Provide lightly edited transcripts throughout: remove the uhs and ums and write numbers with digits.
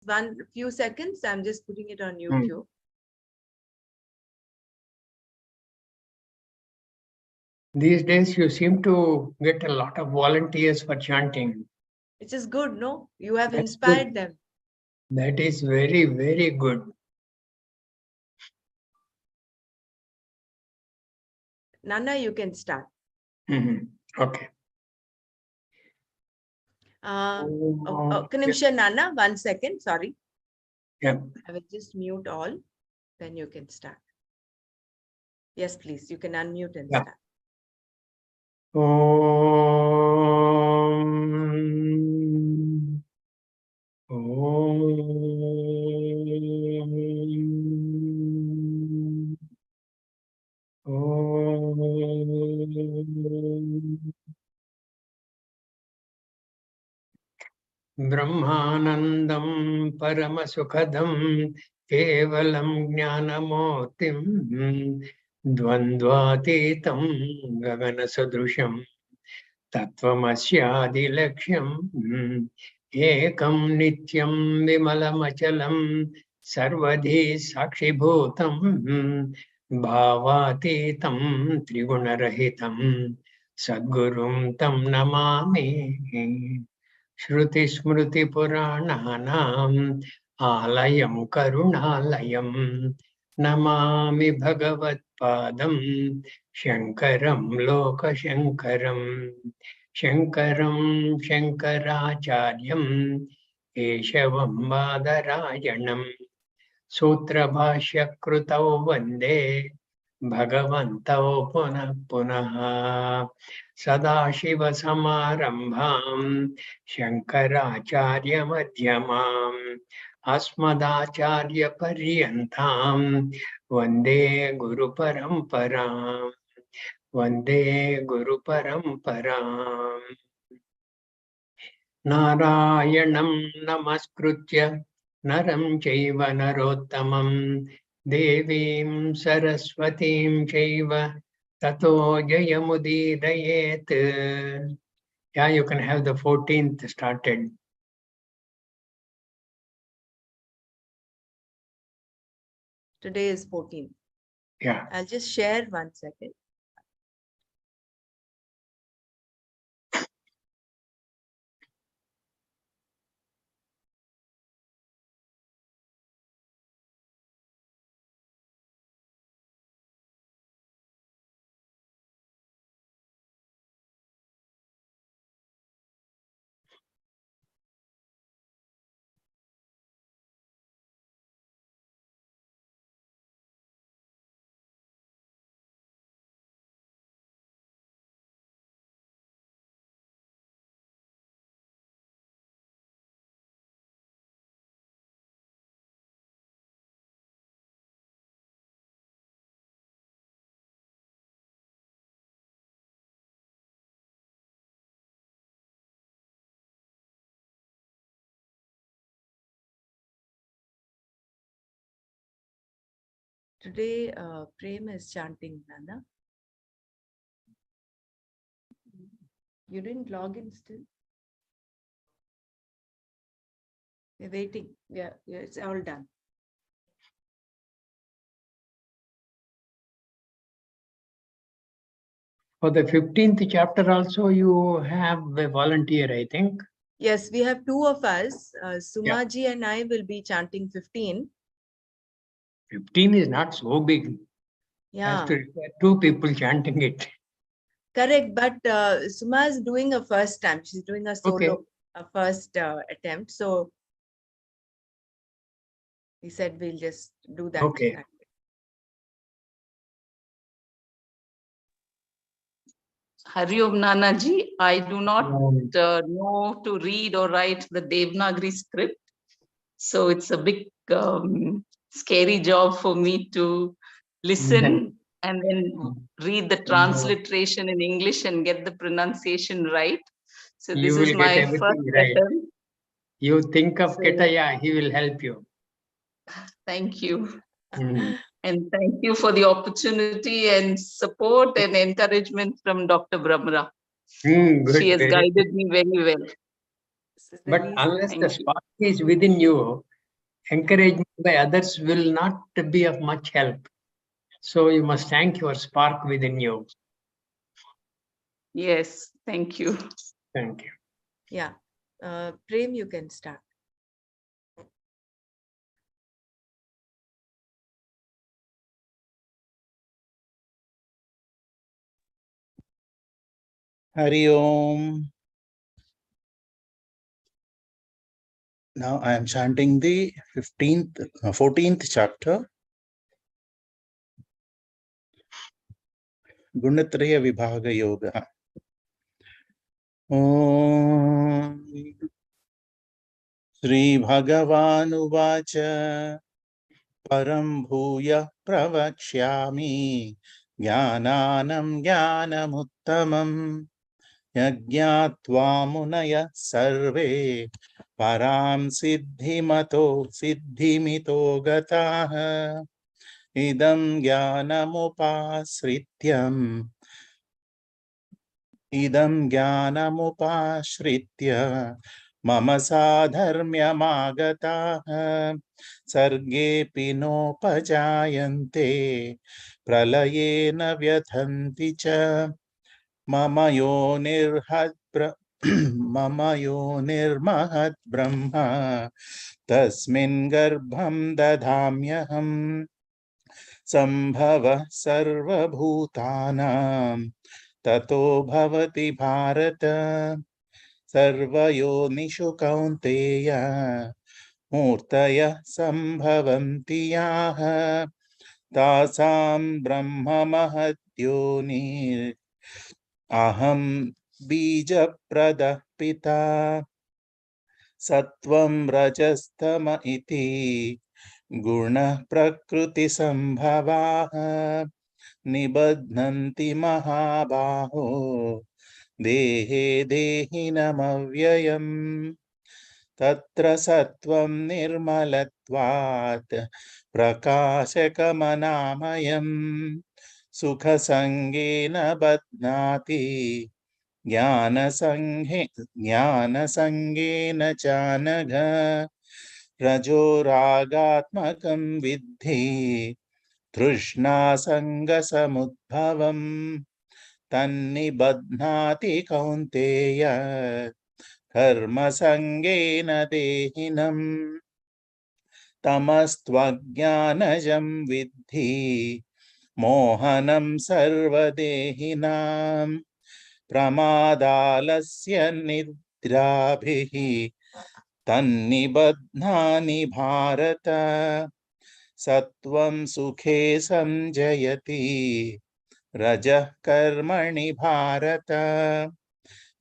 one few seconds. I'm just putting it on YouTube. These days, you seem to get a lot of volunteers for chanting. Which is good, no? You have That's inspired good. them. That is very, very good. Nana, you can start. Okay. Nana, 1 second, sorry. Yeah. I will just mute all, then you can start. Yes, please, you can unmute and start. Om. Om. Om. Brahmanandam Paramasukhadam Kevalam Jnanamotim Dvandvatitam Gaganasadrusham Tattvamasyadilaksham Ekam Nityam Vimalamachalam Sarvadhi Sakshibhutam Bhavatitam Trigunarahitam Sadgurum Tam Namami Shruti Smruti Purananam Alayam Karunalayam Namami Bhagavat Padam Shankaram Loka Shankaram Shankaram Shankaracharyam Keshavam Badarayanam Sutra Bhashya Krutau Vande Bhagavantau Punah Punah Sadashiva Samarambham Shankaracharya Madhyamam Asmadacharya Paryantam Vande Guru Paramparam Vande Guru Paramparam Narayanam Namaskritya Naram Chaiva Narottamam Devim Saraswatim Chaiva Tato Jayamudidayet. Yeah, you can have the 14th started. Today is 14th. Yeah. I'll just share 1 second. Today, Prem is chanting, Nana. You didn't log in still? We're waiting. Yeah, it's all done. For the 15th chapter also, you have a volunteer, I think. Yes, we have 2 of us. Sumaji and I will be chanting 15. 15 is not so big. Yeah. Has to require 2 people chanting it. Correct, but Suma is doing a first time. She's doing a solo, a first attempt. So he said we'll just do that. Okay. Hari Om Nanaji, I do not know to read or write the Devanagari script. So it's a big scary job for me to listen and then read the transliteration in English and get the pronunciation right. So this is my first attempt. You think of Ketaya, he will help you. Thank you. And thank you for the opportunity and support and encouragement from Dr. Brahmara. Good, she has guided me very well. But unless the spark is within you, encouragement by others will not be of much help. So you must thank your spark within you. Yes, thank you. Thank you. Yeah. Prem, you can start. Hari Om. Now I am chanting the 14th chapter. Gunatraya Vibhaga Yoga. Om Sri Bhagavan Uvacha Param Bhuya Pravakshyami Jnananam Jnanamuttamam Yajñātvā munaya sarve param siddhimito gataha idam jnanamupāśritya mama sādharmyamāgataha sargepi nopajāyante pralayena vyathanti ca mama yonirmahad brahma tasmin garbham dadhamyaham sambhava sarva bhutanam tato bhavati bharata sarvayonishu kaunteya murtaya sambhavanti yaha tasam brahma mahadyonir aham bija pradah pita sattvam rajastama iti guna prakriti sambhavaha nibadhanti mahabaho dehe dehinamavyayam tatra sattvam nirmalatvat prakashakamanāmayam sukha sangena badnāti jnana sangena chanagha rajo ragatmakam viddhi trishna sanga samudbhavam tanni badnāti kaunteya karma sangena dehinam tamastvajnanajam viddhi mohanam sarvadehinam pramadalasya nidrabhihi tannibadhnani bharata sattvam sukhe samjayati rajah karmani bharata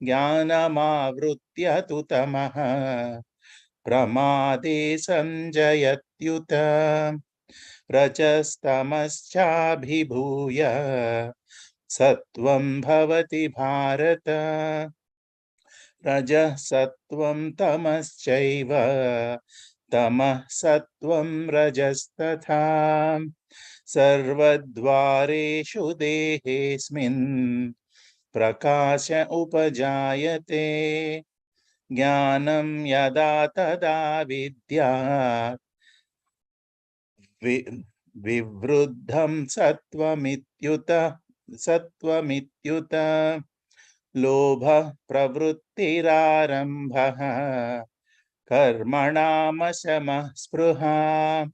jnanamavrutya tu tamaha pramade sanjayatyuta rajastamaschabhibhuya sattvam bhavati bharata rajah sattvam tamaschaiva tamah sattvam rajastatha sarvadvareshu dehesmin prakasha upajayate jnanam yada tada vidyat vivruddham sattvamityuta lobha pravrittirarambha karmanāmashamah spruha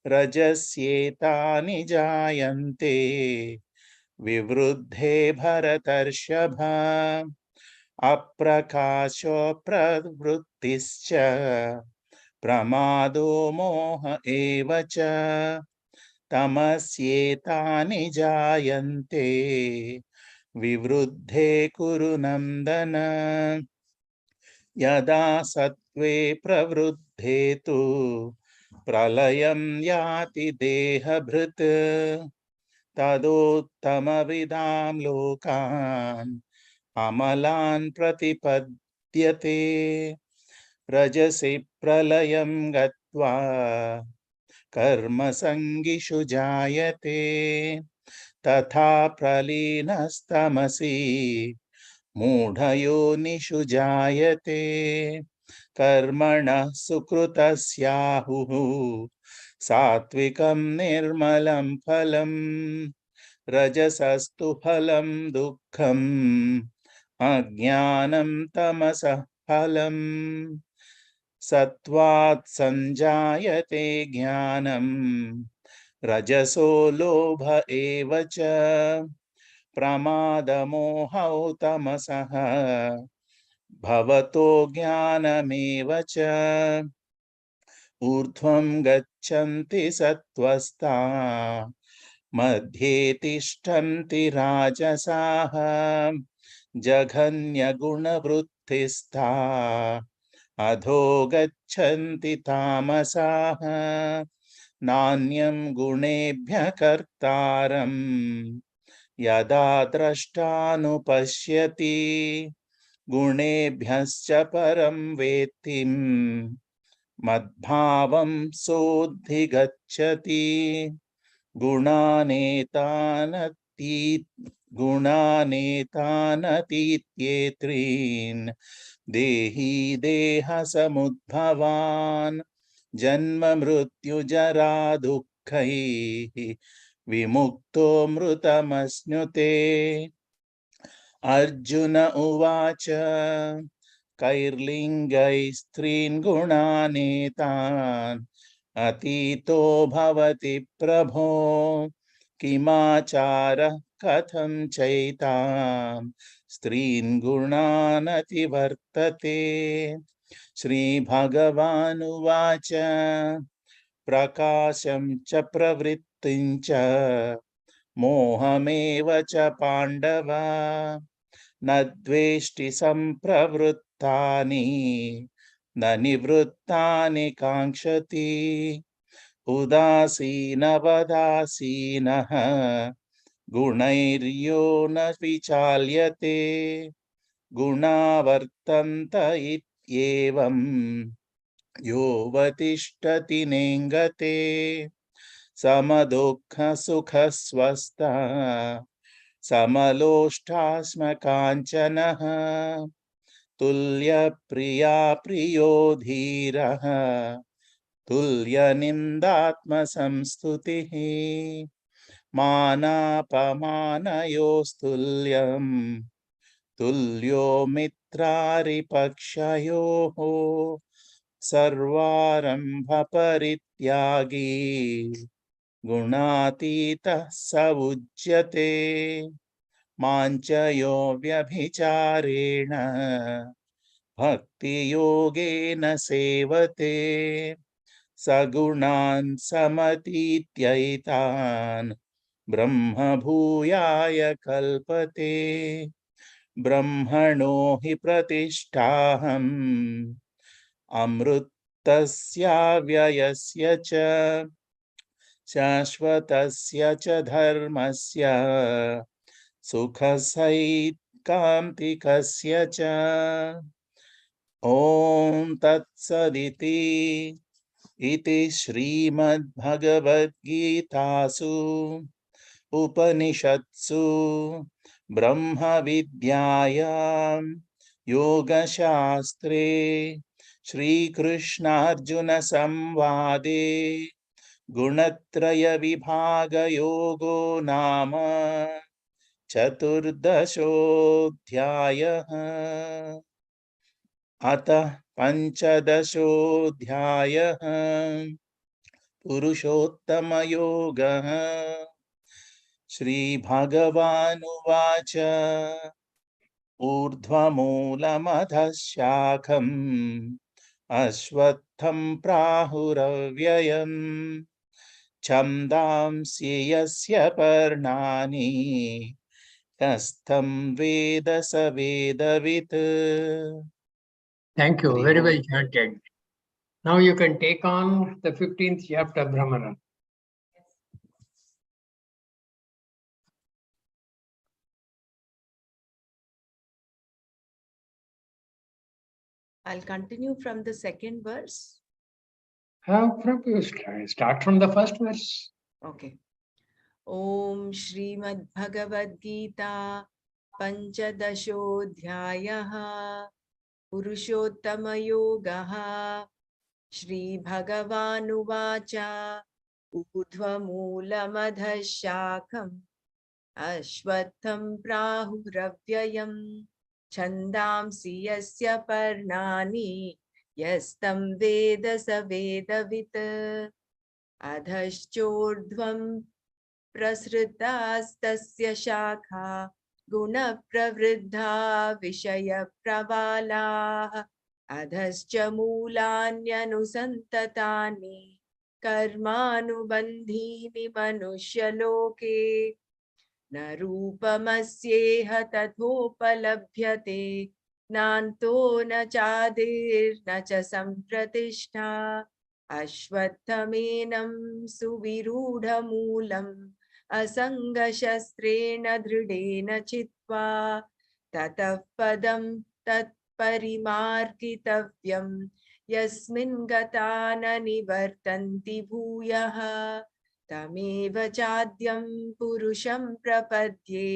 rajasyetani jayante vivruddhe bharatarshava aprakasho pravrittischa pramado moha evacha tamasyetani jayante vivruddhe kuru nandana yada sattve pravruddhe tu pralayam yati deha bhrit tadotamavidam lokan amalan pratipadyate rajasi pralayam gatva karma sangishu jayate tatha pralinastamasi mudhayonishu jayate कर्मणः सुकृतस्याहुः सात्विकं निर्मलं फलम् रजसस्तु फलं दुःखम् अज्ञानं तमसः फलम् सत्त्वात् संजायते ज्ञानम् रजसो लोभ एव च प्रमादमोहौ तमसः भवतो ज्ञानमेव च ऊर्ध्वं गच्छन्ति सत्त्वस्ता मध्ये तिष्ठन्ति राजसाः जघन्यगुणवृत्तिस्था अधो गच्छन्ति तामसाः नान्यं गुणेभ्यः कर्तारम् यदा द्रष्टानुपश्यति गुणेभ्यश्च परं वेत्ति मद्भावं सोऽधिगच्छति गुणानेतानतीत्येत्रीन् देही देहसमुद्भवान् जन्म मृत्युजरा दुःखैः विमुक्तो मृतमश्नुते अर्जुन उवाच कैर्लिङ्गैः स्त्रीन् गुणानेतान् अतीतो भवति प्रभो किमाचारः कथं चैतां स्त्रीन् गुणानतिवर्तते श्रीभगवानुवाच प्रकाशं च प्रवृत्तिं च मोहमेव च पाण्डव न द्वेष्टि सम्प्रवृत्तानि न निवृत्तानि काङ्क्षति उदासीनवदासीनः गुणैर्यो न विचाल्यते गुणा वर्तन्त इत्येवम् योऽवतिष्ठति नेङ्गते समदुःखसुखस्वस्थः समलोष्टाश्मकाञ्चनः तुल्यप्रिया प्रियो धीरः तुल्यनिन्दात्मसंस्तुतिः मानापमानयोस्तुल्यम् तुल्यो मित्रारिपक्षयोः सर्वारम्भपरित्यागी गुणातीतः स उच्यते माञ्चयो व्यभिचारेण भक्तियोगेन सेवते सगुणान् समतीत्यैतान् ब्रह्मभूयाय कल्पते ब्रह्मणो हि प्रतिष्ठाहम् अमृतस्याव्ययस्य च शाश्वतस्य च धर्मस्य सुखसैकान्तिकस्य च ॐ तत्सदिति इति श्रीमद्भगवद्गीतासु उपनिषत्सु ब्रह्मविद्यायां योगशास्त्रे श्रीकृष्णार्जुनसंवादे गुणत्रयविभागयोगो नाम चतुर्दशोऽध्यायः अतः पञ्चदशोऽध्यायः पुरुषोत्तमयोगः श्रीभगवानुवाच ऊर्ध्वमूलमधः शाखम् अश्वत्थं प्राहुरव्ययम् छन्दांसि यस्य पर्णानि यस्थं वेद स वेदवित्. Thank you. Very well chanted. Now you can take on the 15th chapter, Brahmana. I'll continue from the second verse. Start from the first verse. Okay. Om Srimad Bhagavad Gita Panchadashodhyayah पुरुषोत्तमयोगः। श्रीभगवानुवाच ऊर्ध्वमूलमधः शाखम् अश्वत्थं प्राहुरव्ययम् छन्दांसि यस्य पर्णानि यस्तं वेद स वेदवित्। अधश्चोर्ध्वं प्रसृतास्तस्य शाखा गुणप्रवृद्धा विषयप्रवालाः। अधश्च मूलान्यनुसन्ततानि कर्मानुबन्धीनि मनुष्यलोके। न रूपमस्येह तथोपलभ्यते नान्तो न चादिर्न च सम्प्रतिष्ठा। अश्वत्थमेनं सुविरूढमूलम् असङ्गशस्त्रेण दृढेन चित्वा ततः पदं तत्परिमार्गितव्यं यस्मिन् गता न निवर्तन्ति भूयः। तमेव चाद्यं पुरुषं प्रपद्ये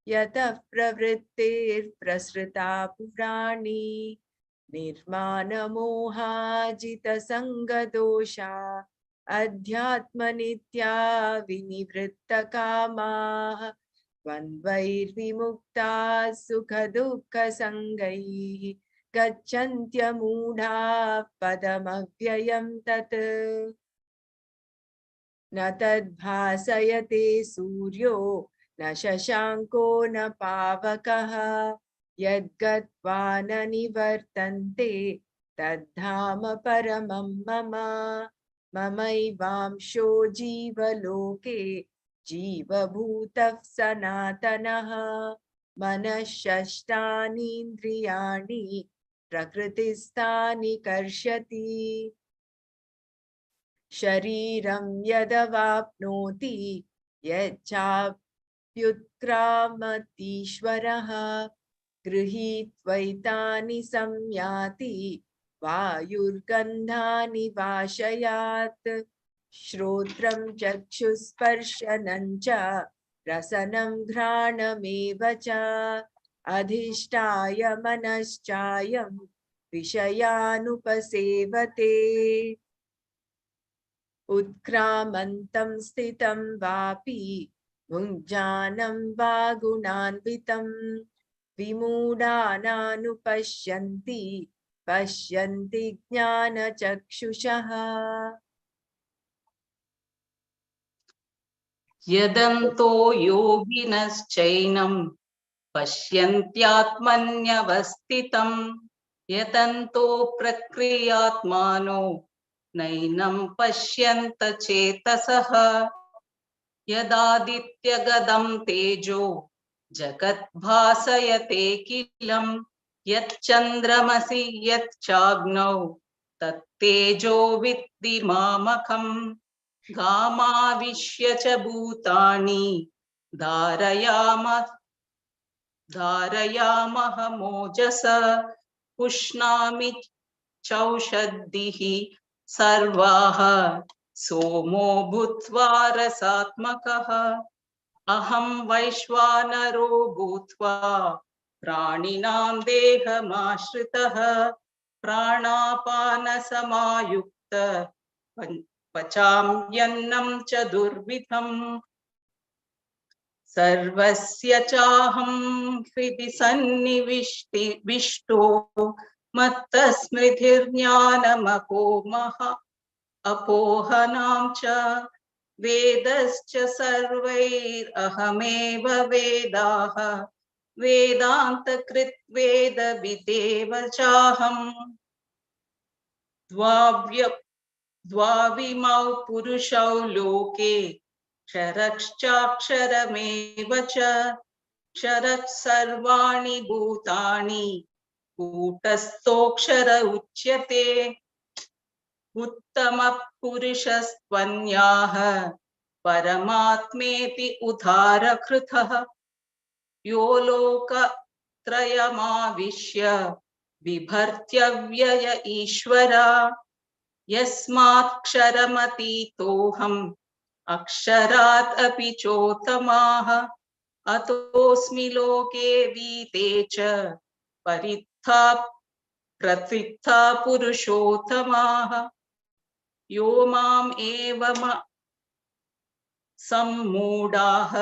यतः प्रवृत्तिर्प्रसृता पुराणी। निर्मानमोहाजितसङ्गदोषा अध्यात्मनित्या विनिवृत्तकामाः। द्वन्द्वैर्विमुक्ताः सुखदुःखसङ्गैः गच्छन्त्यमूढाः पदमव्ययं तत्। न तद्भासयते सूर्यो न शशाङ्को न पावकः यद्गत्वा न निवर्तन्ते तद्धाम परमं मम। ममैवांशो जीवलोके जीवभूतः सनातनः। मनःषष्ठानीन्द्रियाणि प्रकृतिस्थानि कर्षति। शरीरं यदवाप्नोति यच्चाप्युत्क्रामतीश्वरः गृहीत्वैतानि संयाति वायुर्गन्धानि वाशयात्। श्रोत्रं चक्षुस्पर्शनं च रसनं घ्राणमेव च अधिष्ठाय मनश्चायं विषयानुपसेवते। उत्क्रामन्तं स्थितं वापि भुञ्जानं वा गुणान्वितं विमूढानानुपश्यन्ति पश्यन्ति ज्ञानचक्षुषः। यदन्तो योगिनश्चैनं पश्यन्त्यात्मन्यवस्थितं यतन्तो प्रक्रियात्मानो नैनं पश्यन्त चेतसः। यदादित्यगदं तेजो जगद्भासयतेऽखिलं यच्चन्द्रमसि यच्चाग्नौ तत्तेजो विद्धि मामकम्। गामाविश्य च भूतानि धारयामः मोजसा पुष्णामि चौषधिः सर्वाः सोमो भूत्वा रसात्मकः। अहं वैश्वानरो भूत्वा प्राणिनां देहमाश्रितः प्राणापानसमायुक्त पचाम्यन्नं च दुर्विधम्। सर्वस्य चाहं हृदि सन्निविष्टो मत्तस्मृतिर्ज्ञानमपोहनां च वेदश्च सर्वैरहमेव वेदाः वेदान्तकृत् वेदविदेव चाहम्। द्वाविमौ पुरुषौ लोके क्षरश्चाक्षरमेव च क्षरः सर्वाणि भूतानि कूटस्थोऽक्षर उच्यते। उत्तमः पुरुषस्त्वन्याः परमात्मेति उदारकृतः यो लोकत्रयमाविश्य बिभर्त्यव्यय ईश्वरा। यस्मात्क्षरमतीतोऽहम् अक्षरात् अपि चोत्तमाः अतोऽस्मि लोके वीते च प्रथिता पुरुषोत्तमाः यो माम् एवम सम्मूढाः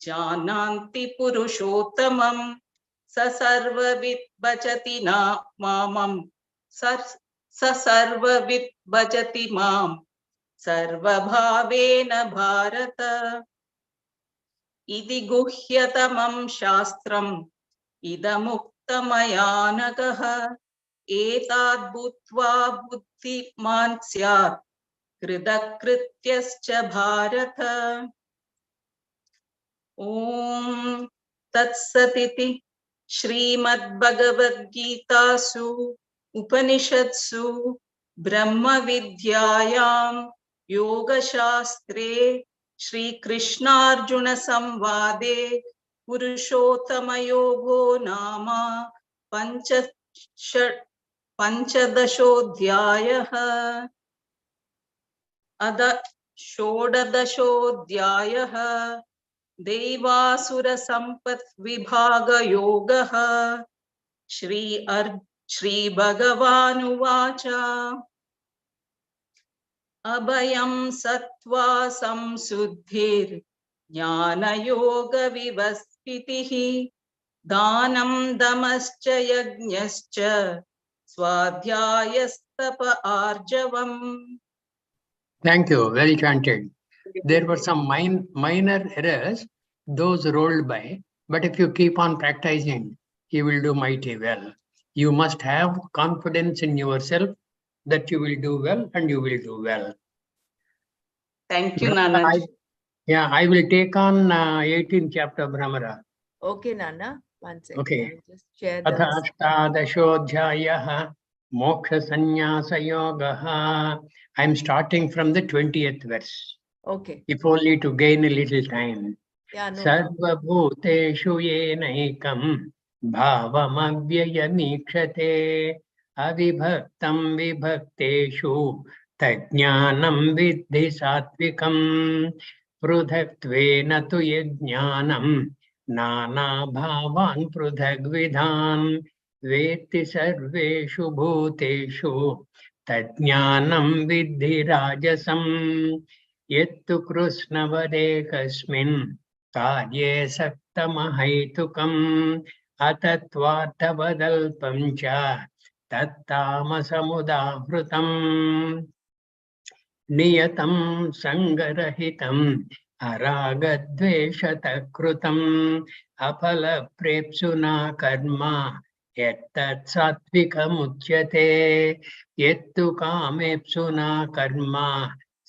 जानन्ति पुरुषोत्तमं स सर्वविद् भजति मामं स सर्वविद् भजति मां सर्वभावेन भारत इति गुह्यतमं शास्त्रम् इदमुक्तमया नघः एताद् भूत्वा बुद्धिमान् स्यात् कृतकृत्यश्च भारत। ॐ तत्सदिति श्रीमद्भगवद्गीतासु उपनिषत्सु ब्रह्मविद्यायां योगशास्त्रे श्रीकृष्णार्जुन संवादे पुरुषोत्तमयोगो नाम पञ्चदशोऽध्यायः। अथ षोडशोऽध्यायः दैवासुरसम्पद्विभागयोगः। श्रीभगवानुवाच अभयं सत्त्वा संशुद्धिर्ज्ञानयोगविवस्थितिः दानं दमश्च यज्ञश्च स्वाध्यायस्तप आर्जवम्। Thank you. Well chanted. There were some minor errors, those rolled by, but if you keep on practicing, you will do mighty well. You must have confidence in yourself that you will do well and you will do well. Thank you, Nana. I will take on 18th chapter Brahmara. Okay, Nana. One second. Okay. I will just share Atha the ashtadashodhyayah moksha sannyasa yogaha. I am starting from the 20th verse. Okay. If only to gain a little time. Yeah, no. Sarva bhuteshu yenaikam bhavamavyayamikshate avibhaktam vibhakteshu tajnanam viddhi sattvikam prudhaktvena tu yajnanam nana bhavan prudhagvidhan veti sarveshu bhuteshu tajnanam viddhi rajasam yettu krishnavade kasmin कार्ये सक्तमहैतुकम् अतत्वार्थवदल्पं च तत्तामसमुदाहृतम् नियतं सङ्गरहितम् अरागद्वेषतकृतम् अफलप्रेप्सुना कर्म यत्तत् सात्विकमुच्यते यत्तु कामेप्सुना कर्म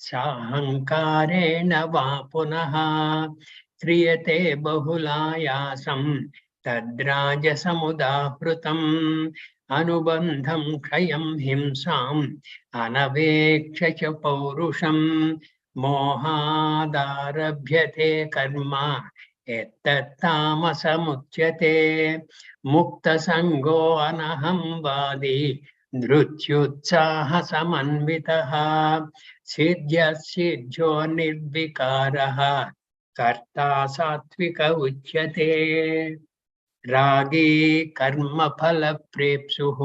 साहङ्कारेण वा पुनः क्रियते बहुलायासं तद्राजसमुदाहृतम् अनुबन्धं क्षयं हिंसाम् अनवेक्ष च पौरुषम् मोहादारभ्यते कर्म यत्तत्तामसमुच्यते मुक्तसङ्गो अनहंवादी धृत्युत्साहसमन्वितः सिद्ध्यसिद्ध्यो निर्विकारः कर्ता सात्विक उच्यते रागी कर्मफलप्रेप्सुः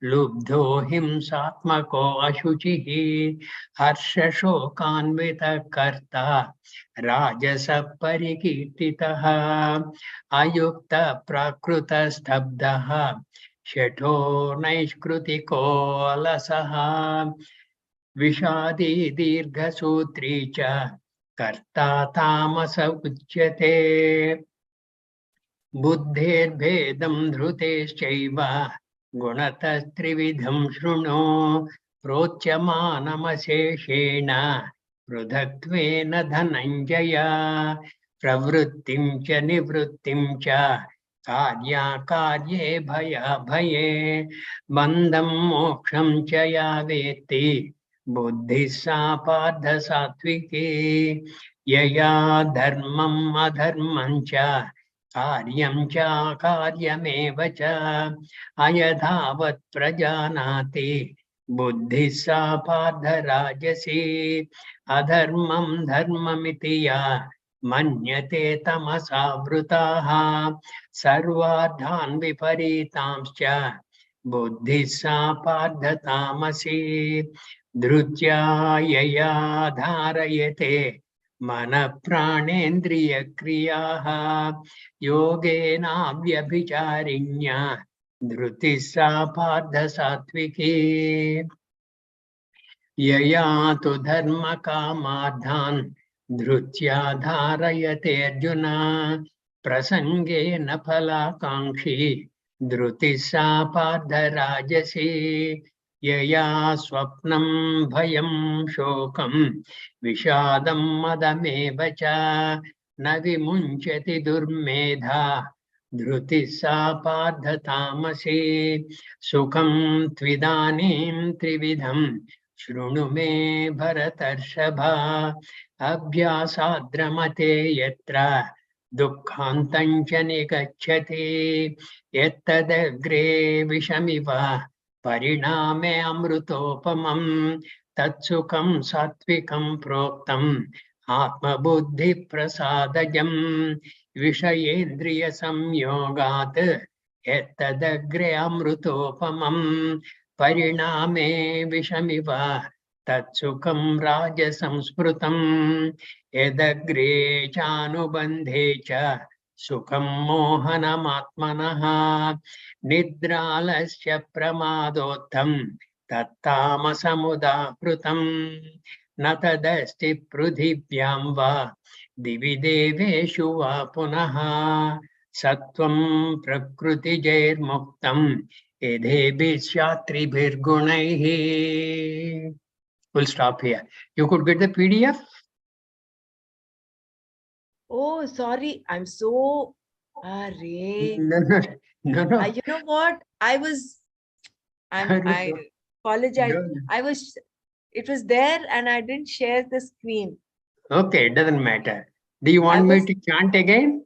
लुब्धो हिंसात्मको अशुचिः हर्षशोकान्वितः कर्ता राजसः परिकीर्तितः अयुक्तः प्राकृतस्तब्धः शठो नैष्कृतिको अलसः विषादी दीर्घसूत्री च कर्ता तामस उच्यते बुद्धेर्भेदं धृतेश्चैव गुणतस्त्रिविधं शृणु प्रोच्यमानमशेषेण पृथक्त्वेन धनञ्जय प्रवृत्तिं च निवृत्तिं च कार्याकार्ये भयाभये बन्धं मोक्षं च या वेत्ति बुद्धिः सा पार्थ सात्विकी यया धर्मम् अधर्मं च कार्यं च कार्यमेव च अयथावत् प्रजानाति बुद्धिः सा पार्थ राजसी अधर्मं धर्ममिति या मन्यते तमसा वृताः सर्वार्थान् विपरीतांश्च buddhissa pardhatamasi drutya yaya dharayate mana pranendriya kriyaha yogena vyabhicharinya drutissa pardha satviki yaya tu dharma kamadhan drutya dharayate arjuna prasangena phalakankshi drutissa pardha rajasi yaya swapnam bhayam shokam vishadam madameva cha na vimunchati durmedha drutissa pardha tamasi sukham tvidanim trividham शृणु मे भरतर्षभा अभ्यासाद्रमते यत्र दुःखान्तं च निगच्छति यत्तदग्रे विषमिव परिणामे अमृतोपमं तत्सुखं सात्विकं प्रोक्तम् आत्मबुद्धिप्रसादजं विषयेन्द्रियसंयोगात् यत्तदग्रे अमृतोपमं परिणामे विषमिव तत्सुखं राजसंस्मृतं यदग्रे चानुबन्धे च सुखं मोहनमात्मनः निद्रालस्य प्रमादोत्थं तत्तामसमुदाहृतं न तदस्ति पृथिव्यां वा दिवि देवेषु वा पुनः सत्वं प्रकृतिजैर्मुक्तं Edhebhisyatribhirgunaihi. We'll stop here. You could get the PDF? Oh, sorry. I'm so... Arre. No. You know what? I apologize. No. It was there and I didn't share the screen. Okay, it doesn't matter. Do you want me to chant again?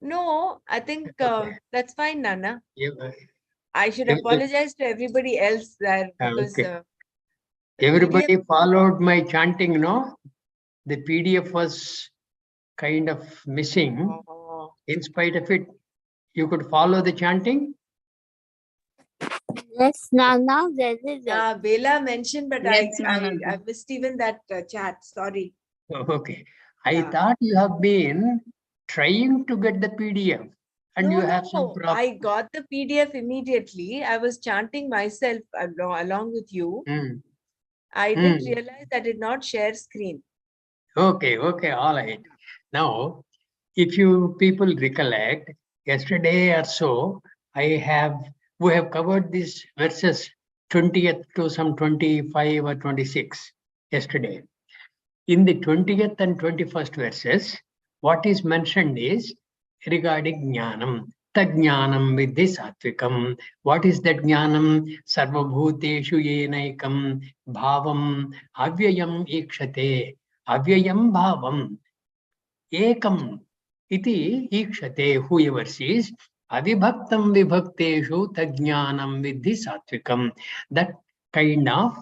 No, I think that's fine, Nana. Yeah. I should apologize to everybody else there because everybody PDF... followed my chanting, no? The PDF was kind of missing. Oh. In spite of it, you could follow the chanting? Yes, Nana, very well. Yeah, Bela mentioned, but Yes, I missed even that chat. Sorry. Okay. I thought you have been trying to get the PDF and you have some problem. I got the PDF immediately. I was chanting myself along with you. I didn't realize I did not share screen. Okay, all right. Now, if you people recollect, yesterday or so, we have covered these verses 20th to some 25 or 26 yesterday. In the 20th and 21st verses, what is mentioned is regarding jnanam. Tajnanam vidhi satvikam. What is that jnanam? Sarvabhuteshu yenaikam bhavam avyayam ikshate. Avyayam bhavam ekam iti ikshate. Whoever sees avibhaktam vibhakteshu tajnanam vidhi satvikam. That kind of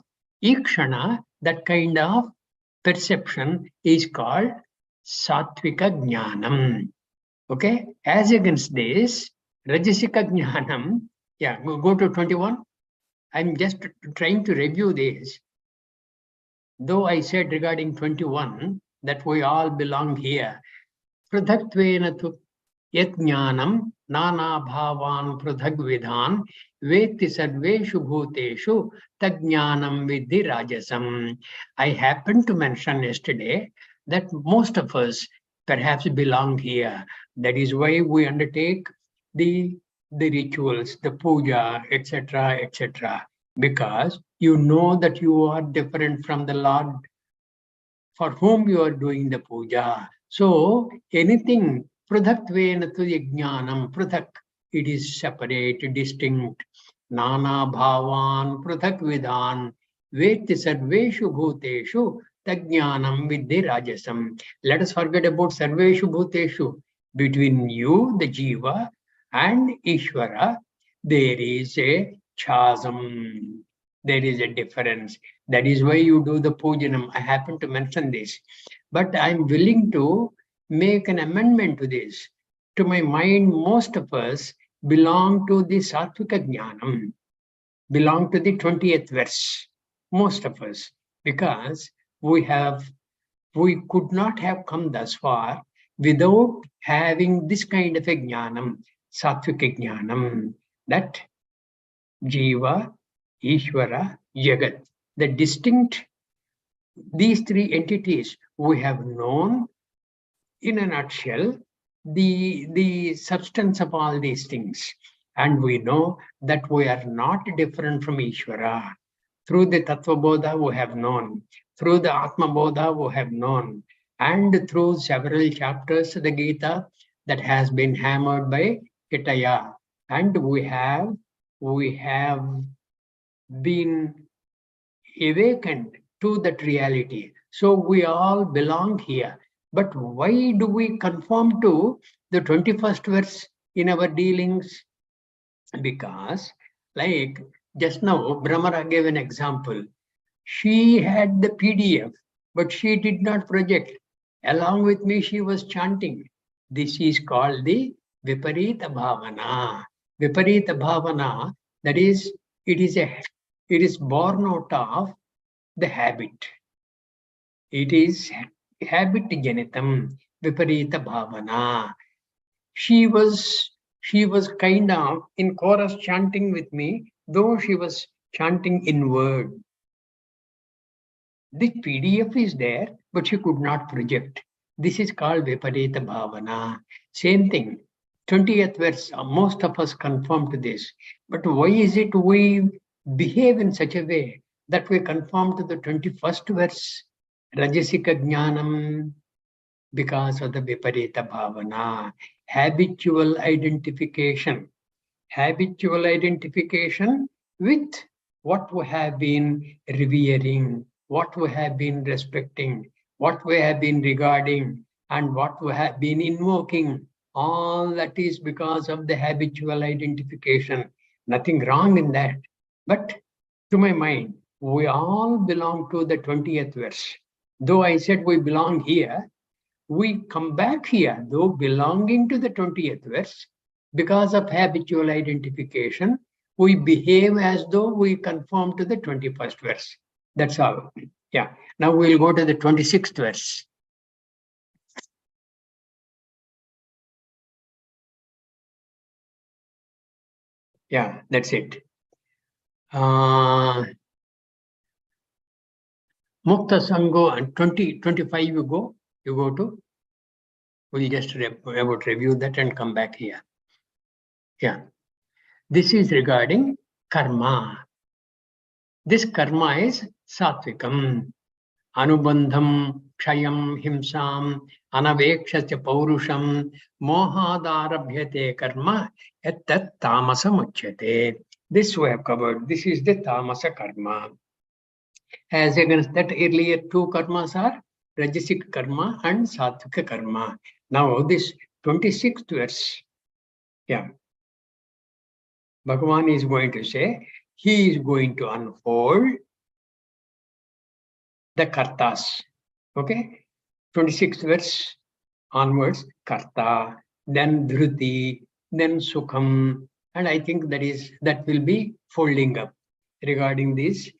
ikshana, that kind of perception is called sattvika jnanam. Okay, as against this, rajasika jnanam, go to 21. I'm just trying to review this. Though I said regarding 21 that we all belong here. Pradhaktvena tu yat jnanam nana bhavan pradhagvidhan veti sarveshu bhuteshu tajnanam vidhi rajasam. I happened to mention yesterday that most of us perhaps belong here. That is why we undertake the rituals, the puja, etc., because you know that you are different from the Lord for whom you are doing the puja. So anything pradhatvena tu jnanam, pradhak, it is separate, distinct. Nana bhavan pradhak vidhan veti sarveshu bhuteshu tajnanam vidhi rajasam. Let us forget about sarveshu bhuteshu. Between you, the jiva, and Ishvara, there is a chasm. There is a difference. That is why you do the pujanam. I happen to mention this. But I'm willing to make an amendment to this. To my mind, most of us belong to the Sattvika Jnanam. belong to the 20th verse, most of us, because we could not have come thus far without having this kind of a jnanam, sattvika jnanam, that Jiva, Ishvara, Jagat. The distinct, these three entities we have known in a nutshell, the substance of all these things. And we know that we are not different from Ishvara. Through the Tattva Bodha we have known, through the Atma Bodha we have known, and through several chapters of the Gita that has been hammered by Hitaya. And we have been awakened to that reality. So we all belong here. But why do we conform to the 21st verse in our dealings? Because, like just now, Brahmara gave an example. She had the PDF, but she did not project. Along with me, she was chanting. This is called the Viparita Bhavana. Viparita Bhavana, that is, it is born out of the habit. It is habit janitam, Viparita Bhavana. She was kind of in chorus chanting with me, though she was chanting inward. The PDF is there, but she could not project. This is called Viparita Bhavana. Same thing. 20th verse, most of us conform to this. But why is it we behave in such a way that we conform to the 21st verse? Rajasika Jnanam, because of the Viparita Bhavana. Habitual identification. Habitual identification with what we have been revering, what we have been respecting, what we have been regarding, and what we have been invoking. All that is because of the habitual identification. Nothing wrong in that. But to my mind, we all belong to the 20th verse. Though I said we belong here, we come back here, though belonging to the 20th verse, because of habitual identification, we behave as though we conform to the 21st verse. That's all. Yeah. Now we'll go to the 26th verse. Yeah, that's it. Mukta Sango and 25 you go to. We'll just about review that and come back here. Yeah. This is regarding karma. This karma is satvikam. Anubandham, kshayam, himsam, anavekshasya paurusham, mohadarabhyate karma, ettat tamasam uchyate. This we have covered. This is the tamasa karma. As against that, earlier two karmas are rajasic karma and sattvika karma. Now this 26th verse, yeah, Bhagavan is going to say, he is going to unfold the kartas. Okay, 26th verse onwards, karta, then dhruti, then sukham, and I think that will be folding up regarding this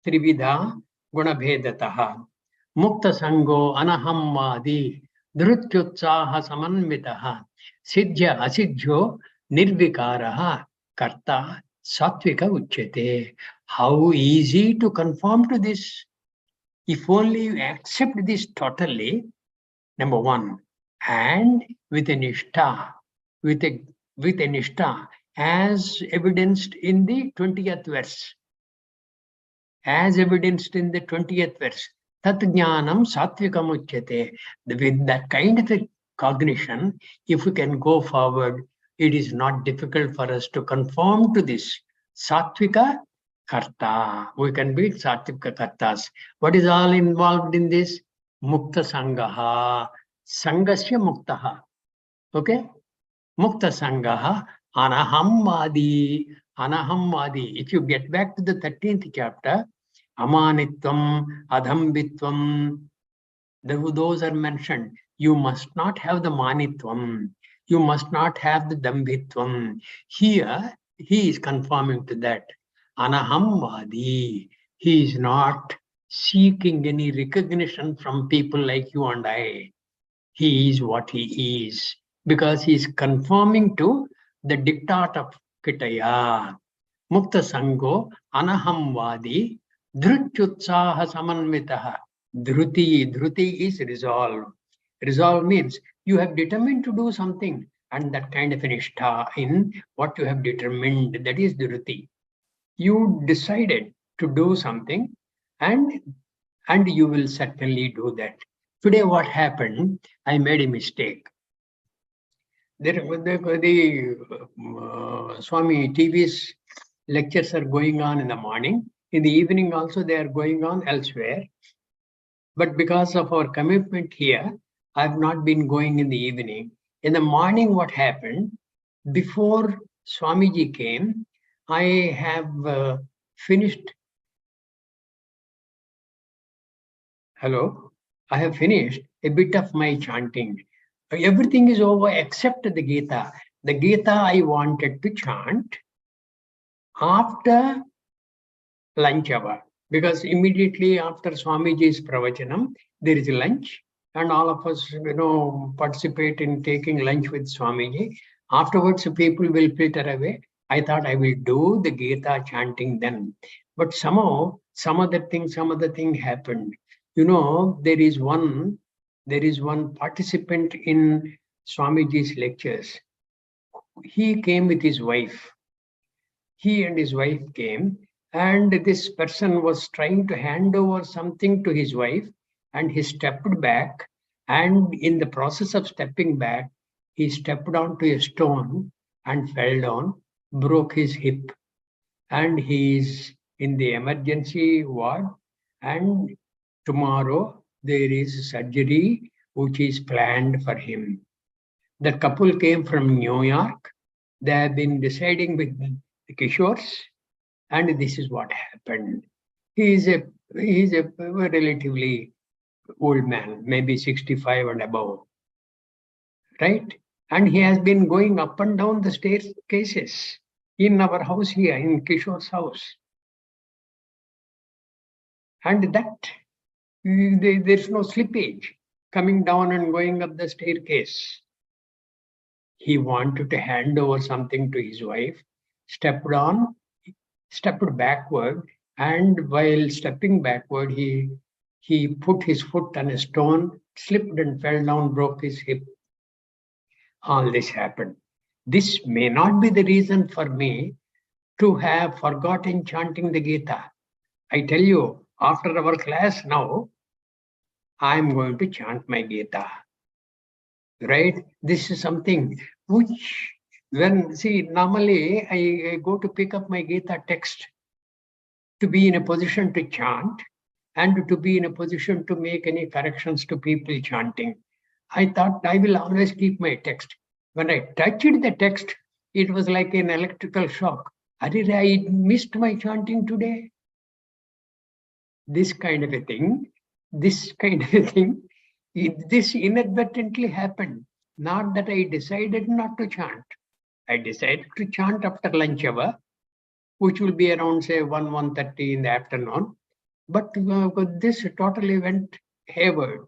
trividha gunabhedataha. Mukta sango anahammadi dhrutyutsaha samanvitaha siddhya asiddhyo nirvikaraha karta sattvika uchyate. How easy to conform to this. If only you accept this totally, number one, and with a nishtha, with a nishtha, as evidenced in the 20th verse. As evidenced in the 20th verse, tat jnanam satvikam uchyate. With that kind of a cognition, if we can go forward, it is not difficult for us to conform to this sattvika karta. We can be sattvika kartas. What is all involved in this? Mukta sangaha, sangasya muktaha. Okay? Mukta sangaha, anahammadi, anahammadi. If you get back to the 13th chapter, amanitvam, adhambitvam, those are mentioned. You must not have the manitvam. You must not have the dambhitvam. Here, he is conforming to that. Anahamvadi. He is not seeking any recognition from people like you and I. He is what he is because he is conforming to the diktat of Kitaya. Mukta Sango Anahamvadi Dhrutyutsaha Samanvitaha. Dhruti is resolve. Resolve means you have determined to do something, and that kind of an nishtha in what you have determined, that is dhruti. You decided to do something, and you will certainly do that. Today what happened, I made a mistake. The Swami TV's lectures are going on in the morning. In the evening also they are going on elsewhere. But because of our commitment here, I have not been going in the evening. In the morning, what happened, before Swamiji came, I have finished. Hello? I have finished a bit of my chanting. Everything is over except the Gita. The Gita I wanted to chant after lunch hour, because immediately after Swamiji's pravachanam, there is lunch, and all of us, participate in taking lunch with Swamiji. Afterwards, people will filter away. I thought I will do the Gita chanting then, but somehow some other thing happened. There is one participant in Swamiji's lectures. He came with his wife. He and his wife came, and this person was trying to hand over something to his wife, and he stepped back, and in the process of stepping back, he stepped onto a stone and fell down, broke his hip, and he is in the emergency ward, and tomorrow there is surgery which is planned for him. The couple came from New York. They have been deciding with the Kishores, and this is what happened. He is a relatively old man, maybe 65 and above, right? And he has been going up and down the staircases in our house here, in Kishore's house. And that, there's no slippage coming down and going up the staircase. He wanted to hand over something to his wife, stepped backward, and while stepping backward, he put his foot on a stone, slipped and fell down, broke his hip. All this happened. This may not be the reason for me to have forgotten chanting the Gita. I tell you, after our class now, I'm going to chant my Gita. Right? This is something which, normally I go to pick up my Gita text to be in a position to chant and to be in a position to make any corrections to people chanting. I thought I will always keep my text. When I touched the text, it was like an electrical shock. I missed my chanting today. This kind of a thing, this inadvertently happened. Not that I decided not to chant. I decided to chant after lunch hour, which will be around, say, 1:30 in the afternoon. But this totally went hayward.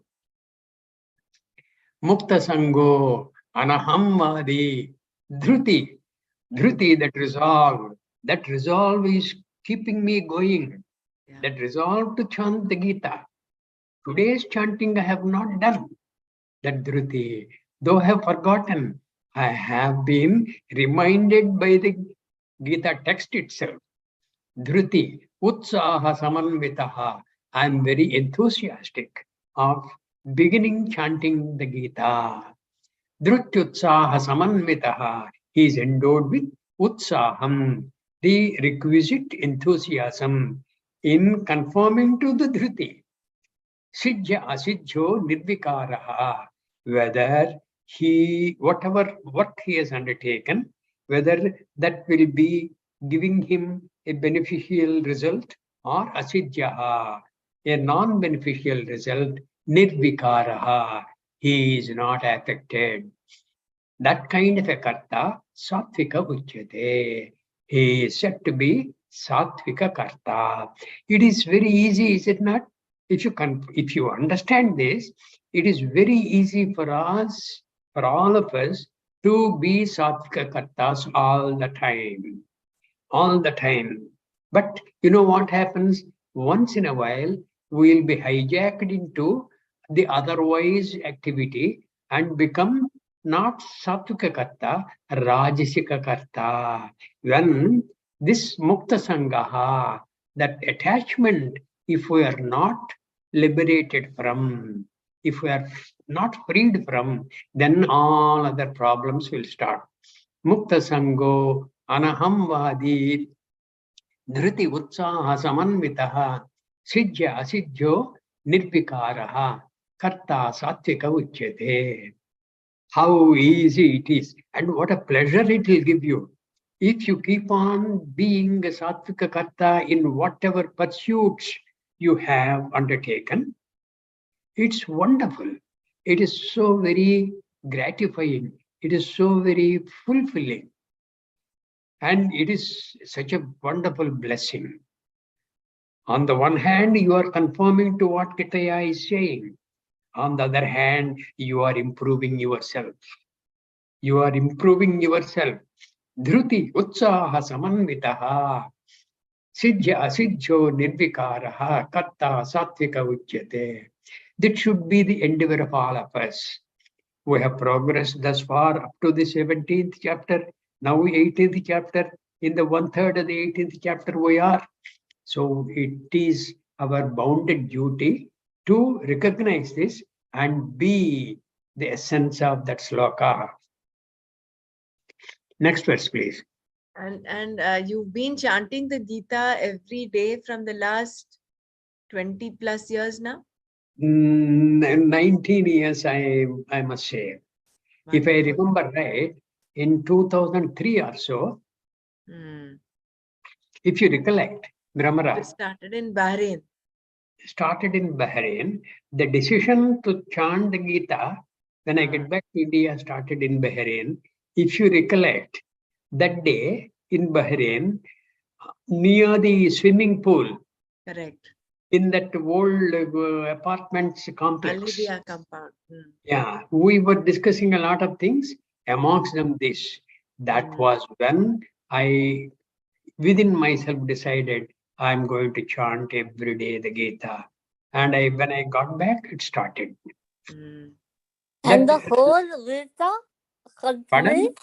Mukta Sango, Anahamvadi, Dhruti, that resolve is keeping me going. Yeah. That resolve to chant the Gita. Today's chanting I have not done. That Dhruti, though I have forgotten, I have been reminded by the Gita text itself. Dhruti, Utsaha Samanvitaha. I am very enthusiastic of beginning chanting the Gita. Dhrutyutsaha Samanvitaha. He is endowed with Utsaham, the requisite enthusiasm in conforming to the Dhruti. Sijya Asijjo Nirvikaraha. Whether what he has undertaken, whether that will be giving him a beneficial result or asijyaha, a non-beneficial result, nirvikaraha, he is not affected. That kind of a karta, sattvika uchyate. He is said to be Satvika Karta. It is very easy, is it not? If you understand this, it is very easy for us, for all of us, to be Satvika Kartas all the time. All the time. But you know what happens? Once in a while, we will be hijacked into the otherwise activity and become not Satvika Karta, Rajasika Karta. When this Mukta Sangaha, that attachment, if we are not liberated from, if we are not freed from, then all other problems will start. Mukta Sango, Anaham Vadi, Dhriti Utsaha Samanvitaha, Sijya Asijjo, Nirvikaraha, Karta Satvika Uchyate. How easy it is, and what a pleasure it will give you. If you keep on being a Satvika Karta in whatever pursuits you have undertaken, it's wonderful. It is so very gratifying. It is so very fulfilling. And it is such a wonderful blessing. On the one hand, you are conforming to what Kitaya is saying. On the other hand, you are improving yourself. You are improving yourself. Dhruti utsaha samanvitaha. Sijya asijjo nirvikaraha karta satvika uchyate. That should be the endeavor of all of us. We have progressed thus far up to the 17th chapter. Now 18th chapter. In the 1/3 of the 18th chapter we are. So it is our bounden duty to recognize this and be the essence of that sloka. Next verse, please. And you've been chanting the Gita every day from the last 20 plus years now? 19 years, I must say. Wonderful. If I remember right, in 2003 or so, if you recollect, Brahmara started in Bahrain. The decision to chant the Gita, when I get back to India, started in Bahrain. If you recollect, that day in Bahrain, near the swimming pool, correct, in that old apartments complex. Al-Libya compound. Yeah, we were discussing a lot of things, amongst them this. That was when I, within myself, decided I'm going to chant every day the Gita. And when I got back, it started. And the whole Gita complete?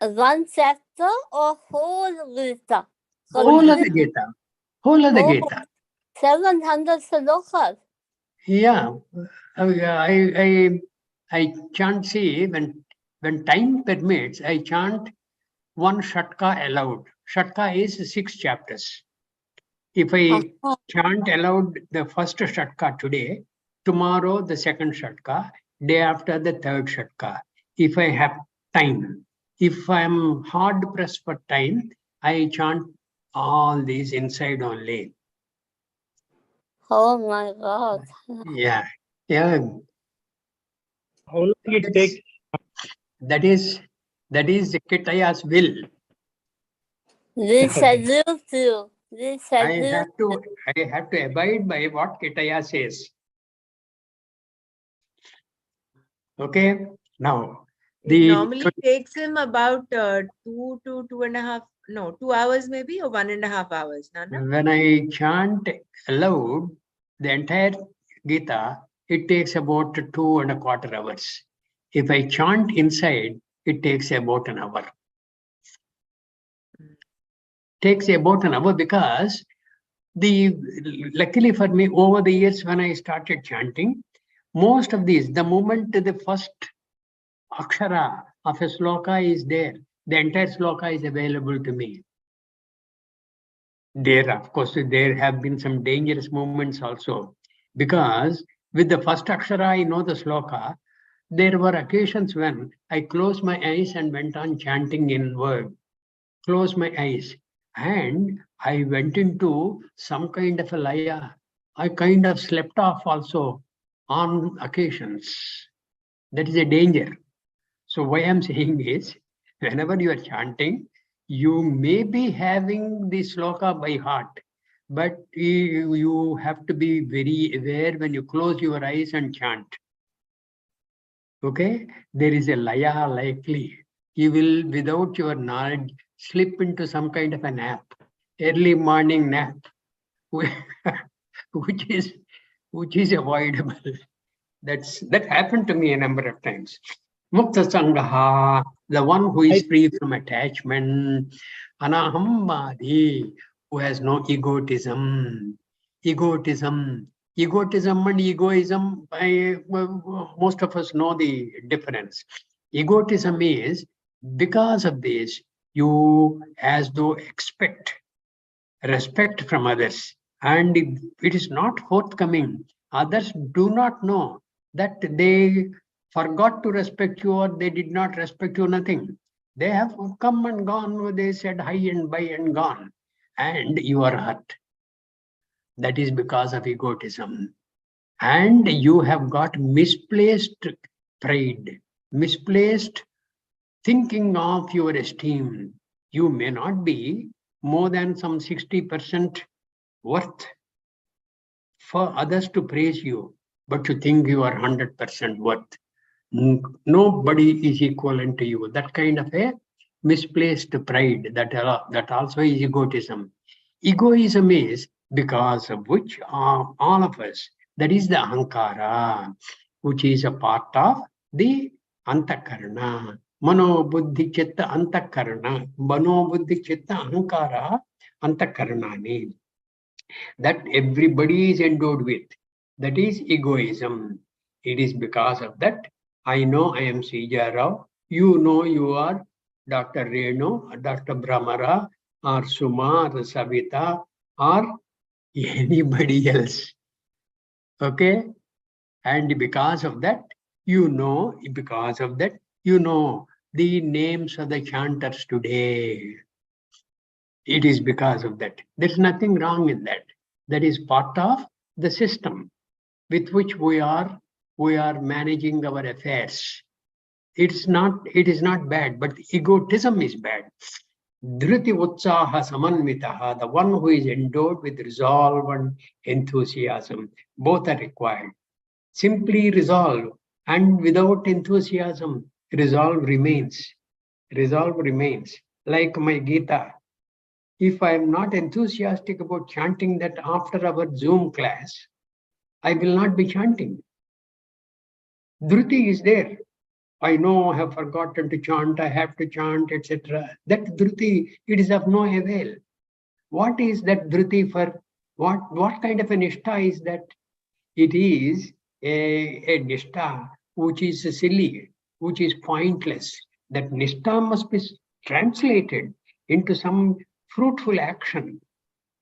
One chapter or whole Gita? Whole of the Gita. Whole of the Gita. 700 slokas. Yeah, I chant, see, when time permits, I chant one shatka aloud. Shatka is 6 chapters. If I chant aloud the first shatka today, tomorrow the second shatka, day after the third shatka. If I have time, if I am hard pressed for time, I chant all these inside only. Oh my God. Yeah. How long it takes? That is Kitaya's will. They salute you. I have to abide by what Kitaya says. Okay. Now, it normally takes him about 2 to 2 hours maybe, or 1.5 hours. Nana? When I chant aloud the entire Gita, it takes about 2.25 hours. If I chant inside, it takes about an hour. Takes about an hour because luckily for me, over the years when I started chanting, most of these, the moment the first akshara of a sloka is there, the entire sloka is available to me. There, of course, there have been some dangerous moments also, because with the first akshara, I know the sloka. There were occasions when I closed my eyes and went on chanting in word. Closed my eyes and I went into some kind of a laya. I kind of slept off also on occasions. That is a danger. So what I'm saying is, whenever you are chanting, You may be having the sloka by heart, but you have to be very aware when you close your eyes and chant. Okay? There is a laya likely. You will, without your knowledge, slip into some kind of a nap, early morning nap, which is avoidable. That happened to me a number of times. Mukta Sangaha, the one who is free from attachment, Anahambadi, who has no egotism. Egotism and egoism, most of us know the difference. Egotism is, because of this, you as though expect respect from others, and if it is not forthcoming, others do not know that they forgot to respect you or they did not respect you, nothing. They have come and gone, they said hi and bye and gone, and you are hurt. That is because of egotism. And you have got misplaced pride, misplaced thinking of your esteem. You may not be more than some 60% worth for others to praise you, but you think you are 100% worth. Nobody is equivalent to you. That kind of a misplaced pride, that also is egotism. Egoism is because of which all of us, that is the ahankara, which is a part of the antakarana. Mano buddhi chitta antakarana. Mano buddhi chitta ahankara antakarana. That everybody is endowed with. That is egoism. It is because of that I know I am CJRAO. You know you are Dr. Renu, Dr. Brahmara, or Suma, or Savita, or anybody else. Okay? And because of that, you know the names of the chanters today. It is because of that. There's nothing wrong in that. That is part of the system with which we are managing our affairs. It is not bad, but egotism is bad. Dhriti utsaha samanvitaha, the one who is endowed with resolve and enthusiasm, both are required. Simply resolve and without enthusiasm, resolve remains. Resolve remains. Like my Gita, if I am not enthusiastic about chanting that after our Zoom class, I will not be chanting. Dhruti is there. I know I have forgotten to chant, I have to chant, etc. That dhruti, it is of no avail. What is that dhruti for? What kind of a nishtha is that? It is a nishtha which is silly, which is pointless. That nishtha must be translated into some fruitful action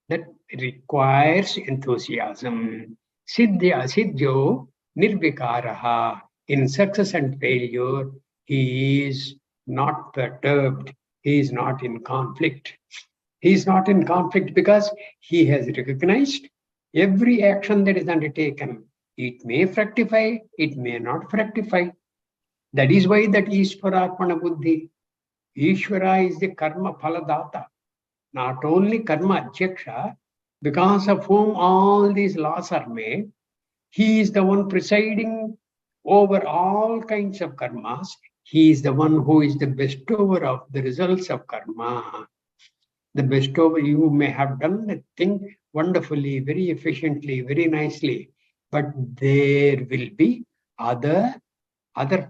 that requires enthusiasm. Siddhya siddhyo nirvikaraha. In success and failure, he is not perturbed. He is not in conflict. He is not in conflict because he has recognized every action that is undertaken. It may fructify, it may not fructify. That is why that Ishvara Arpana Buddhi. Ishvara is the karma phaladata. Not only karma adhyaksha, because of whom all these laws are made, he is the one presiding over all kinds of karmas. He is the one who is the bestower of the results of karma. The bestower, you may have done the thing wonderfully, very efficiently, very nicely, but there will be other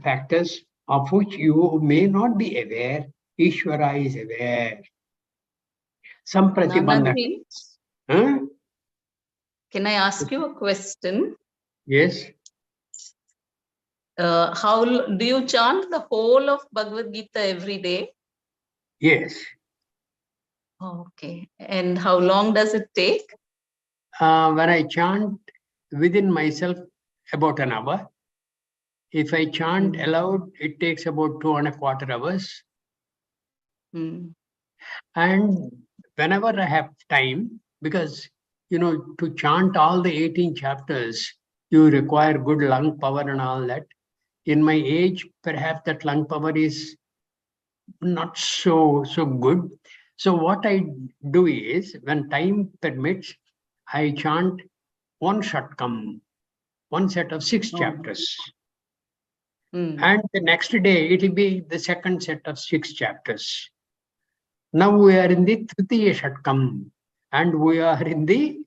factors of which you may not be aware. Ishvara is aware. Some pratibandhaka. Huh? Can I ask you a question? Yes. How do you chant the whole of Bhagavad Gita every day? Yes. Okay. And how long does it take? When I chant within myself, about an hour. If I chant aloud, it takes about 2.25 hours. And whenever I have time, because to chant all the 18 chapters, you require good lung power and all that. In my age, perhaps that lung power is not so good. So what I do is, when time permits, I chant one shatkam, one set of 6 chapters. And the next day, it will be the second set of 6 chapters. Now we are in the Tritiya Shatkam, and we are in the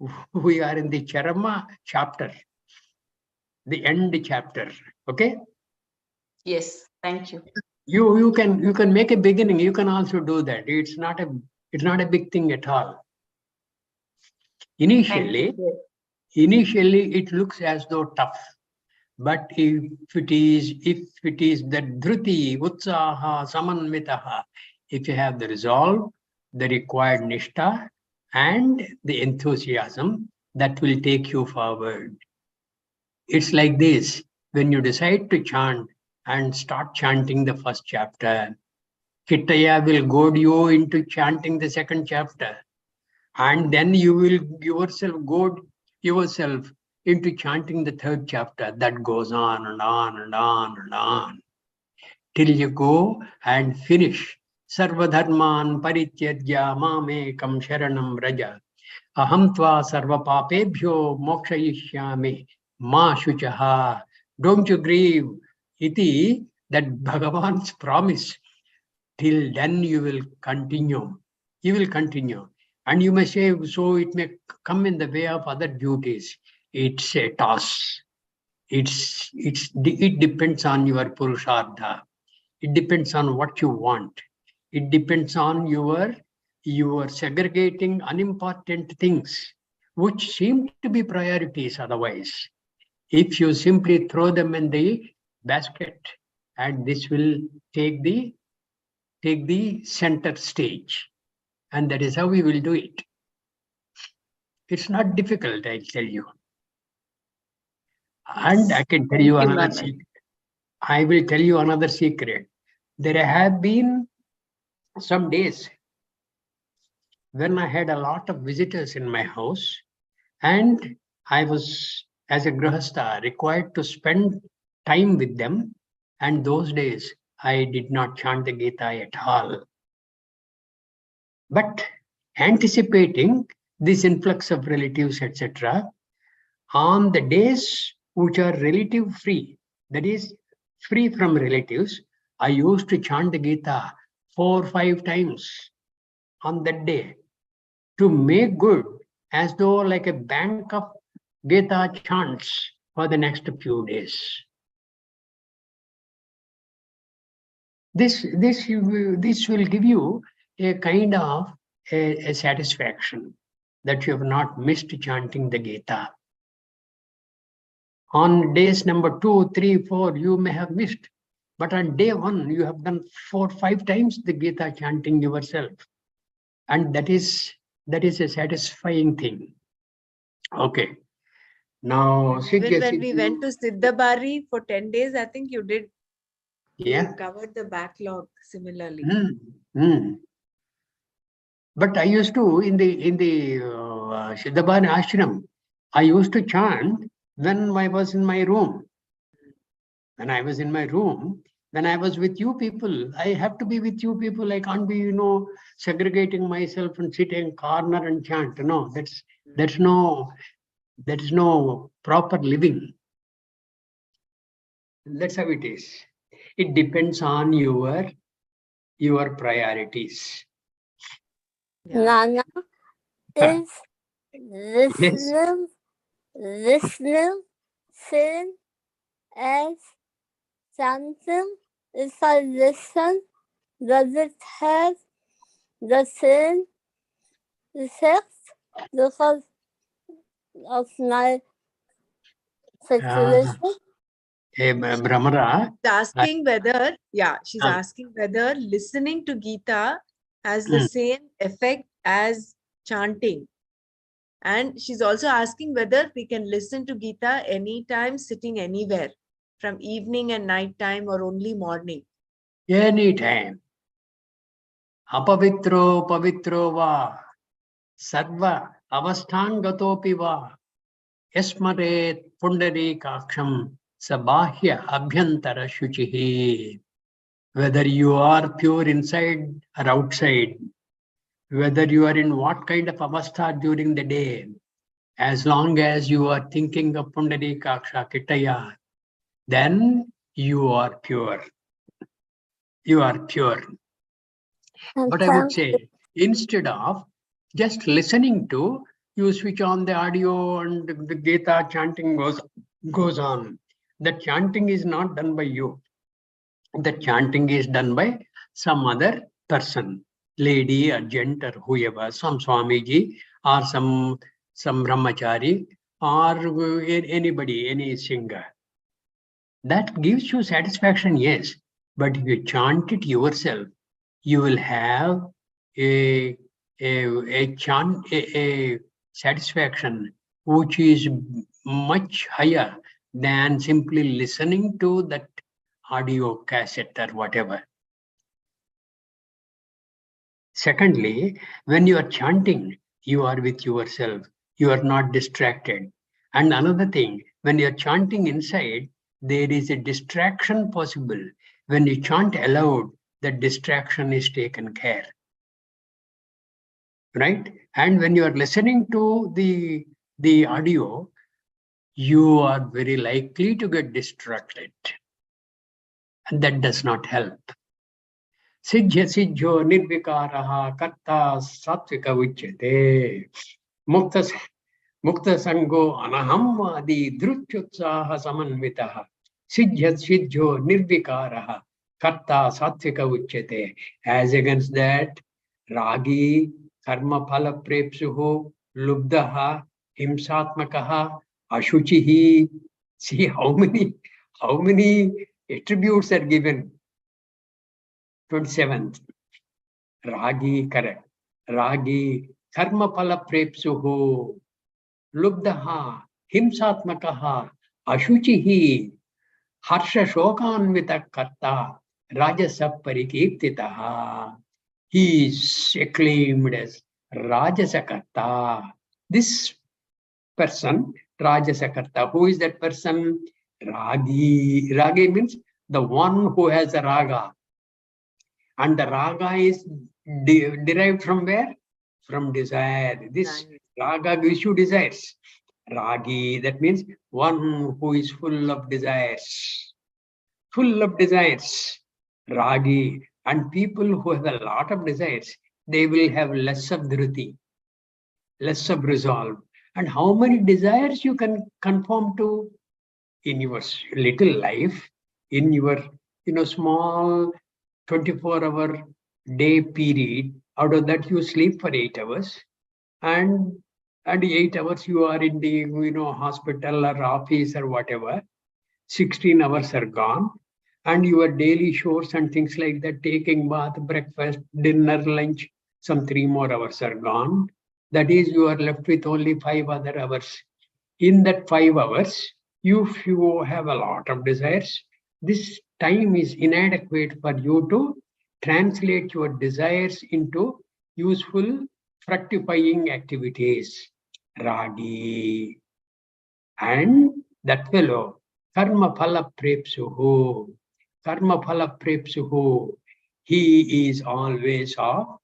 Charama chapter, the end chapter. Okay? Yes, thank you. You can make a beginning. You can also do that. It's not a big thing at all. Initially, it looks as though tough. But if it is the dhruti, utsaha, samanvitaha, if you have the resolve, the required nishtha, and the enthusiasm, that will take you forward. It's like this: when you decide to chant and start chanting the first chapter, Kittaya will goad you into chanting the second chapter, and then you will yourself goad yourself into chanting the third chapter. That goes on and on and on and on till you go and finish. Sarvadharman parityajya mamekam sharanam raja aham tva sarva papebhyo mokshayishyami ma shuchaha. Don't you grieve. Iti, that Bhagavan's promise. Till then you will continue. You will continue. And you may say, so it may come in the way of other duties. It's a toss. It depends on your purushartha. It depends on what you want. It depends on your segregating unimportant things, which seem to be priorities otherwise. If you simply throw them in the basket, and this will take the center stage. And that is how we will do it. It's not difficult, I'll tell you. And I can tell you another secret. I will tell you another secret. There have been some days when I had a lot of visitors in my house, and I was, as a grihastha, required to spend time with them. And those days, I did not chant the Gita at all. But anticipating this influx of relatives, etc., on the days which are relative free, that is, free from relatives, I used to chant the Gita 4 or 5 times on that day to make good, as though like a bank of Gita chants for the next few days. This will give you a kind of a satisfaction that you have not missed chanting the Gita. On days number 2, 3, 4, you may have missed, but on day 1, you have done 4 or 5 times the Gita chanting yourself, and that is a satisfying thing. Okay. Now, even when we went to Siddhabari for 10 days, I think you did. Yeah. You covered the backlog similarly. But I used to, in the Siddhabari ashram, I used to chant when I was in my room. When I was in my room, when I was with you people, I have to be with you people. I can't be, segregating myself and sit in corner and chant. No, that's no proper living. That's how it is. It depends on your priorities. Nana is listening, same as chanting. If I listen, does it have the same effect because of my situation? Brahmara. Asking whether, she's asking whether listening to Gita has the same effect as chanting. And she's also asking whether we can listen to Gita anytime, sitting anywhere, from evening and night time or only morning. Anytime. Apavitro pavitro va sarva avastangatopi va yasmaret pundari kaksham sabahya abhyantara shuchihi. whether you are pure inside or outside, whether you are in what kind of avastha during the day, as long as you are thinking of Pundarikaksha Kitaya, then you are pure. You are pure. And But I would say, instead of just listening to, you switch on the audio and the Gita chanting goes on. The chanting is not done by you. The chanting is done by some other person, lady or gent or whoever, some Swamiji or some brahmachari or anybody, any singer. That gives you satisfaction, yes. But if you chant it yourself, you will have a satisfaction which is much higher than simply listening to that audio cassette or whatever. Secondly, when you are chanting, you are with yourself. You are not distracted. And another thing, when you are chanting inside, there is a distraction possible. When you chant aloud, the distraction is taken care. Right? And when you are listening to the audio, you are very likely to get distracted. And that does not help. Sijya sijjo nirvikaraha karta satvika vichyate. Mukta sango anaham adi dhrutyutsaha samanvitaha. Sijya sijjo nirvikaraha karta satvika vichyate. As against that, ragi karma phala prepsuho lubdaha himsatmakaha ashuchihi. See how many attributes are given. 27th. Ragi, correct. Ragi, karma phala prepsuho, lubdaha, himsatmakaha, ashuchihi, harsha shokanvita karta, rajasa parikirtitaha. He is acclaimed as Rajasakarta. This person, Rajasakarta, who is that person? Ragi. Ragi means the one who has a raga. And the raga is derived from where? From desire. This raga gives you desires. Ragi, that means one who is full of desires. Full of desires. Ragi. And people who have a lot of desires, they will have less of dhruti, less of resolve. And how many desires you can conform to in your little life, in your small 24-hour day period. Out of that you sleep for 8 hours, and 8 hours you are in the hospital or office or whatever. 16 hours are gone, and your daily chores and things like that, taking bath, breakfast, dinner, lunch, some 3 more hours are gone. That is, you are left with only 5 other hours. In that 5 hours, if you have a lot of desires, this time is inadequate for you to translate your desires into useful, fructifying activities. Ragi. And that fellow, karma phala prepsuhu. Karma phala prepsuhu. He is always of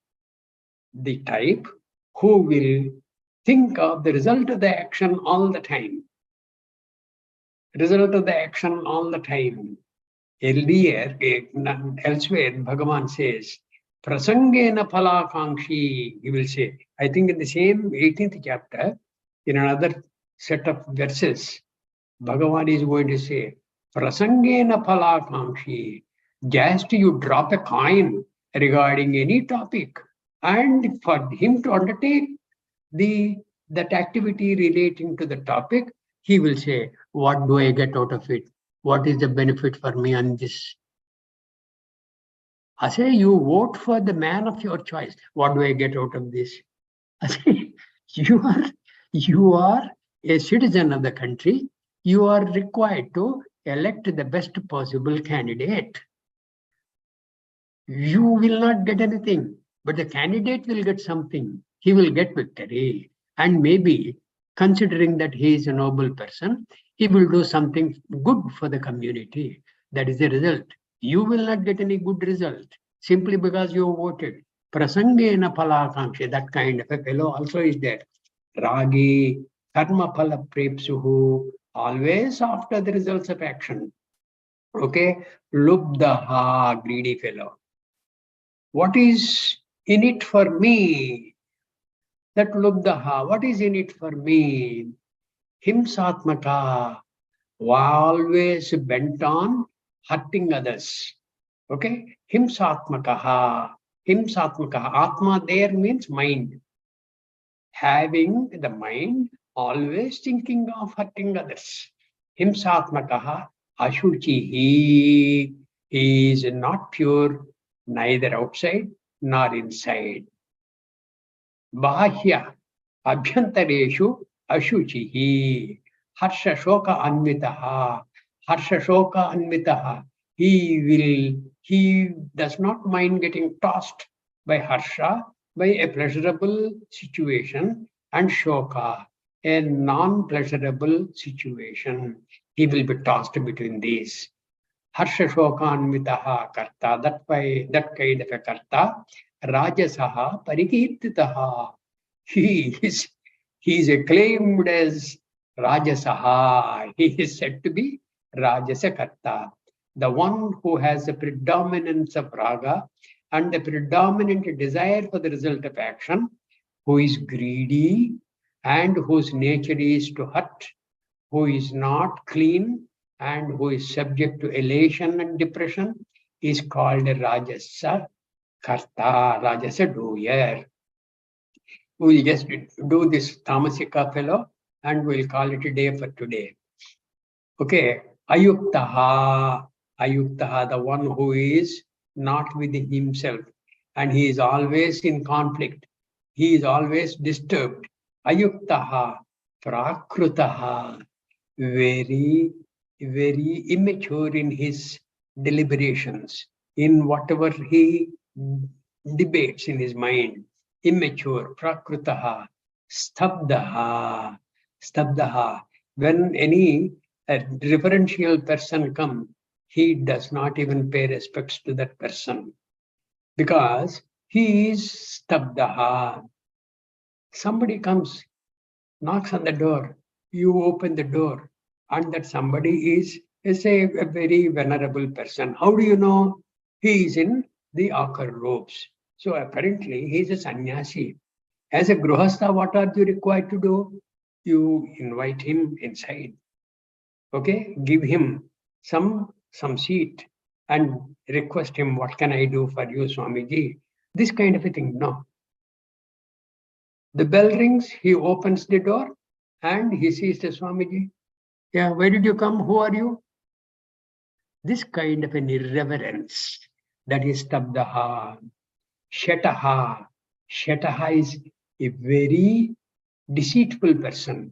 the type who will think of the result of the action all the time. Result of the action all the time. Earlier, elsewhere, Bhagavan says, Prasangena phalakankshi, he will say. I think in the same 18th chapter, in another set of verses, Bhagavan is going to say, Prasangena phalakankshi, just you drop a coin regarding any topic, and for him to undertake that activity relating to the topic, he will say, what do I get out of it? What is the benefit for me on this? I say, you vote for the man of your choice. What do I get out of this? I say, you are a citizen of the country. You are required to elect the best possible candidate. You will not get anything, but the candidate will get something. He will get victory. And maybe, considering that he is a noble person, he will do something good for the community. That is the result. you will not get any good result simply because you voted. Prasangena phalakangsha, that kind of a fellow also is there. Ragi, karma phala prepsuhu, always after the results of action. Okay, lubdaha, greedy fellow. What is in it for me? That lubdaha, what is in it for me? Himsatmaka, always bent on hurting others. Okay, himsatmakaha, atma there means mind. Having the mind always thinking of hurting others. Himsatmakaha, ashuchihi, he is not pure, neither outside nor inside. Bahya, abhyantareshu, ashuchihi, harsha shoka anvitaha, he does not mind getting tossed by harsha, by a pleasurable situation, and shoka, a non-pleasurable situation. He will be tossed between these. Harsha shokanvitaha karta, that kind of a karta, rajasaha parikirtitaha. He is acclaimed as rajasaha. He is said to be rajasa karta, the one who has the predominance of raga and the predominant desire for the result of action, who is greedy and whose nature is to hurt, who is not clean and who is subject to elation and depression, is called a Rajasa Karta, Rajasa doer. We will just do this Tamasika fellow and we'll call it a day for today. Okay, Ayuktaha, the one who is not within himself and he is always in conflict. He is always disturbed. Ayuktaha, Prakrutaha, very immature in his deliberations, in whatever he debates in his mind. Immature, prakrutaha, stabdaha. When any referential person comes, he does not even pay respects to that person because he is stabdaha. Somebody comes, knocks on the door, you open the door, and that somebody is a very venerable person. How do you know? He is in the ochre robes. So apparently he is a sannyasi. As a gruhastha, what are you required to do? You invite him inside. Okay, give him some seat and request him, what can I do for you, Swamiji? This kind of a thing, no. The bell rings, he opens the door and he sees the Swamiji. Yeah, where did you come? Who are you? This kind of an irreverence, that is tabdaha. Shataha. Shataha is a very deceitful person,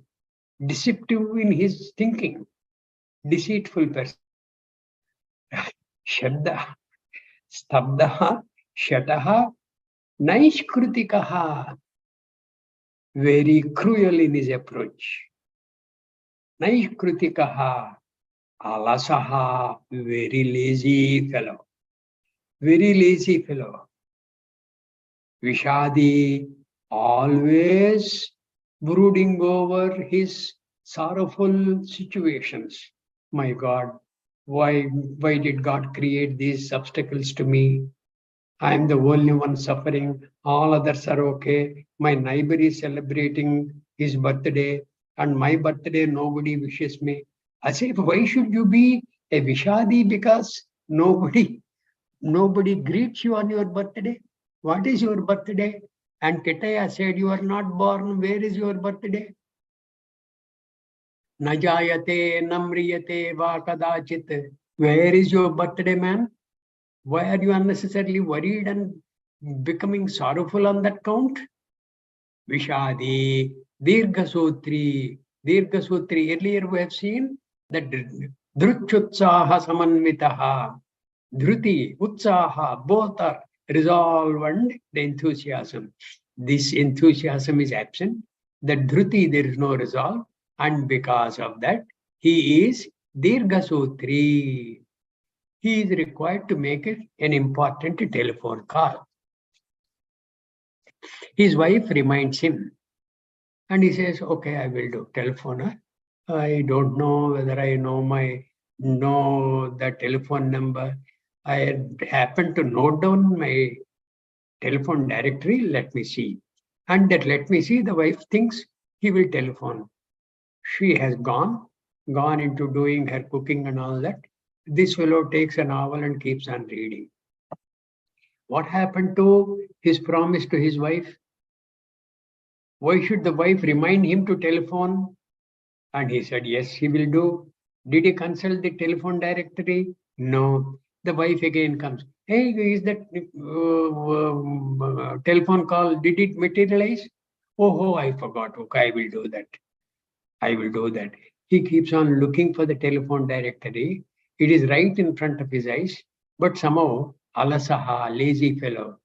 deceptive in his thinking, deceitful person. Shabda, stabdaha, shataha, naishkrutikaha, very cruel in his approach. Naishkrutikaha, alasaha, very lazy fellow. Very lazy fellow. Vishadi, always brooding over his sorrowful situations. My God, why did God create these obstacles to me? I am the only one suffering. All others are okay. My neighbor is celebrating his birthday, and my birthday nobody wishes me. I say, why should you be a Vishadi? Because nobody greets you on your birthday. What is your birthday? And Ketaya said, you are not born. Where is your birthday? Najayate, namriyate, va kadachit. Where is your birthday, man? Why are you unnecessarily worried and becoming sorrowful on that count? Vishadi, Dirghasutri. Earlier we have seen that Dhruchutsaha Samanvitaha. Dhruti, Utsaha, both are resolve and the enthusiasm. This enthusiasm is absent. The Dhruti, there is no resolve. And because of that, he is Dirghasutri. he is required to make it an important telephone call. His wife reminds him and he says, okay, I will do. Telephone her. I don't know whether I know the telephone number. I happened to note down my telephone directory. Let me see. And that let me see, the wife thinks he will telephone. She has gone into doing her cooking and all that. This fellow takes a novel and keeps on reading. What happened to his promise to his wife? Why should the wife remind him to telephone? And he said, yes, he will do. Did he consult the telephone directory? No. The wife again comes. Hey, is that telephone call, did it materialize? Oh, I forgot. Okay, I will do that. I will do that. He keeps on looking for the telephone directory. It is right in front of his eyes, but somehow, alasaha, lazy fellow.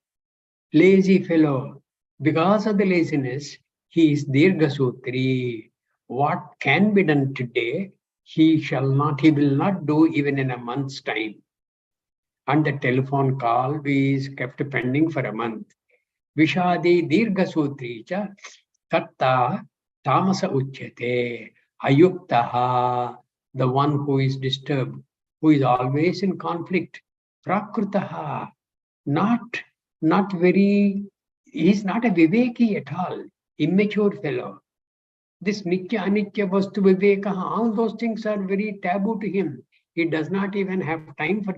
Lazy fellow. Because of the laziness, he is dirghasutri. What can be done today, he will not do even in a month's time. And the telephone call is kept pending for a month. Vishadi dirghasutri cha katta tamasa uchyate ayuktaha, the one who is disturbed, who is always in conflict. Prakrutaha, not very, he's not a viveki at all, immature fellow. This nitya anitya vastu viveka, all those things are very taboo to him. He does not even have time for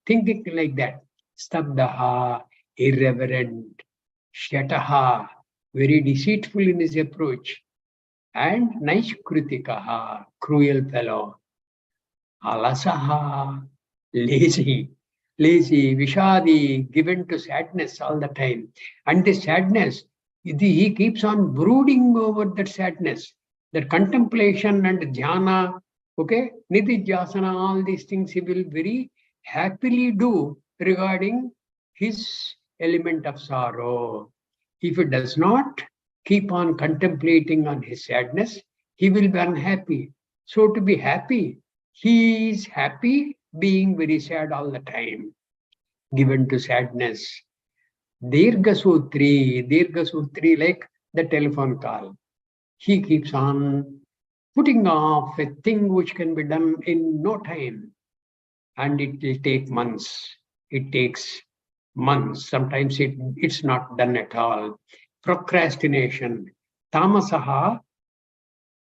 thinking like that. Stabdaha, irreverent. Shataha, very deceitful in his approach. And naishkritikaha, cruel fellow. Alasaha, lazy, vishadi, given to sadness all the time. And this sadness, he keeps on brooding over that sadness, that contemplation and dhyana, okay, nididhyasana, all these things he will very happily do regarding his element of sorrow. If he does not keep on contemplating on his sadness, he will be unhappy. So to be happy, he is happy being very sad all the time, given to sadness. Dirghasutri, like the telephone call. He keeps on putting off a thing which can be done in no time. And it will take months. It takes months. Sometimes it's not done at all. Procrastination. Tamasaha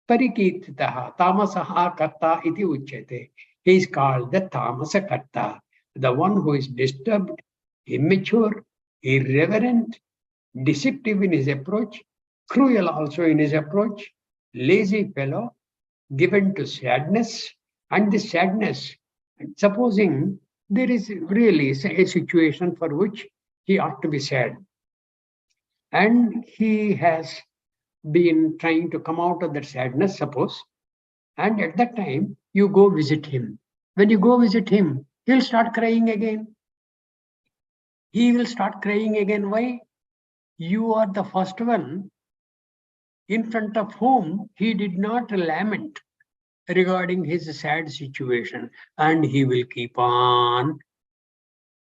parikititaha. Tamasaha karta iti uchyate. He is called the tamasa karta, the one who is disturbed, immature, irreverent, deceptive in his approach, cruel also in his approach, lazy fellow, given to sadness. And this sadness, supposing there is really a situation for which he ought to be sad, and he has been trying to come out of that sadness, suppose, and at that time you go visit him. When you go visit him, he'll start crying again. He will start crying again. Why? You are the first one in front of whom he did not lament regarding his sad situation, and he will keep on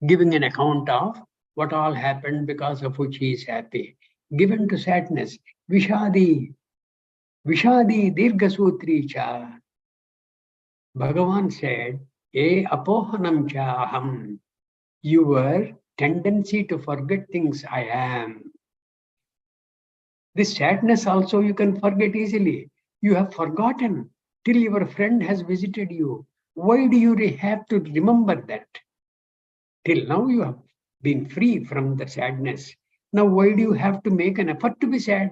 giving an account of what all happened because of which he is happy. Given to sadness, Vishadi, Dirghasutri cha. Bhagavan said, E apohanam cha aham. Your tendency to forget things I am. This sadness also you can forget easily. You have forgotten till your friend has visited you. Why do you have to remember that? Till now you have been free from the sadness. Now why do you have to make an effort to be sad?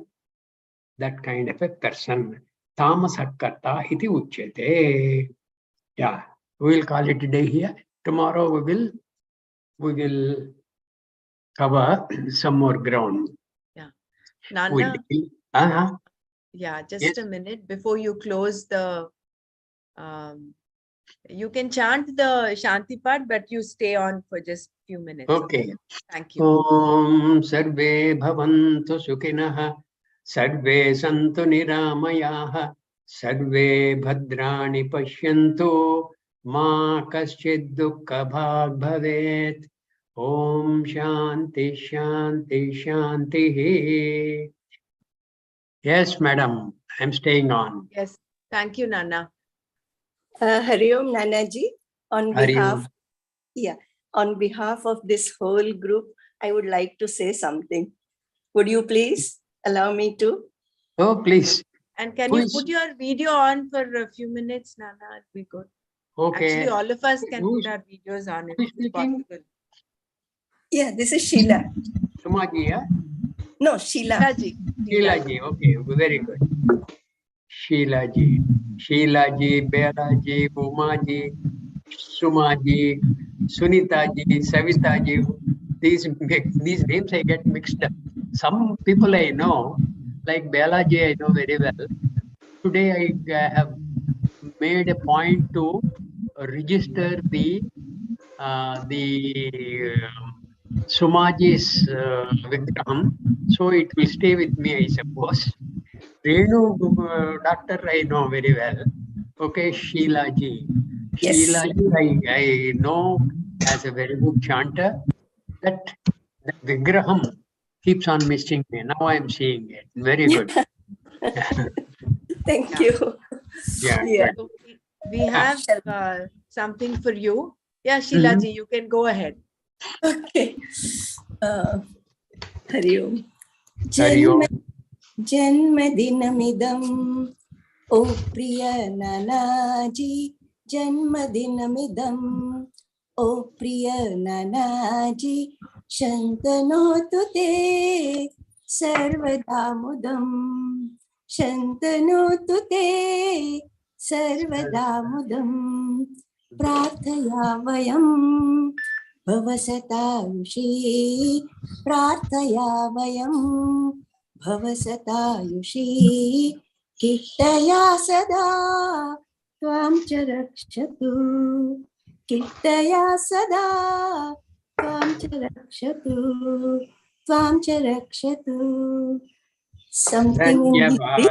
That kind of a person. Tamasakkarta iti uchyate. Yeah, we will call it a day here. Tomorrow we will cover some more ground. Yeah. Nana, yeah, just Yes. a minute before you close the you can chant the Shanti part, but you stay on for just few minutes. Okay. Thank you. Om Sarve Bhavantu Sukhinah, Sarve Santu Niramayah, Sarve Bhadrani Pashyantu, Ma kaschid dukkha bhag bhavet. Om Shanti Shanti Shanti. Yes, madam. I'm staying on. Yes. Thank you, Nana. Hari Om Nanaji, on Hari behalf, Om. on behalf of this whole group, I would like to say something. Would you please allow me to? Oh, please. And can Who you is- put your video on for a few minutes, Nana? It'll be good. Okay. Actually, all of us can Who's- put our videos on if who is it's speaking? possible. Yeah, this is Sheila. Sumaji, yeah? No, Sheila. Sheila-ji. Sheila ji. Okay, very good. Sheila ji. Sheila ji, Bela ji, Uma ji, Suma ji, Sunita ji, Savita ji. These names I get mixed up. Some people I know, like Bela ji, I know very well. Today I have made a point to register the Sumaji's Vigraham, so it will stay with me, I suppose. Renu doctor I know very well. Okay, Sheila ji. Yes. Sheila ji, I know as a very good chanter. That Vigraham keeps on missing me. Now I am seeing it. Very good. Thank Yeah. you. Yeah. Yeah. Good. So we have something for you. Yeah, Sheila-ji, you can go ahead. Okay. Hari Om. Hari Om. Janmadinamidam. O Priya Nanaji. Janmadinamidam. O Priya Nanaji. Shantanotu te sarvadamudam. Shantanotu te sarvadamudam. Prarthayavayam Bhavasatayushi. Prarthayavayam Bhavasatayushi. Kittaya sada Tvam cha rakshatu. Kittaya sada Tvam cha rakshatu. Tvam cha rakshatu. Something in Hindi.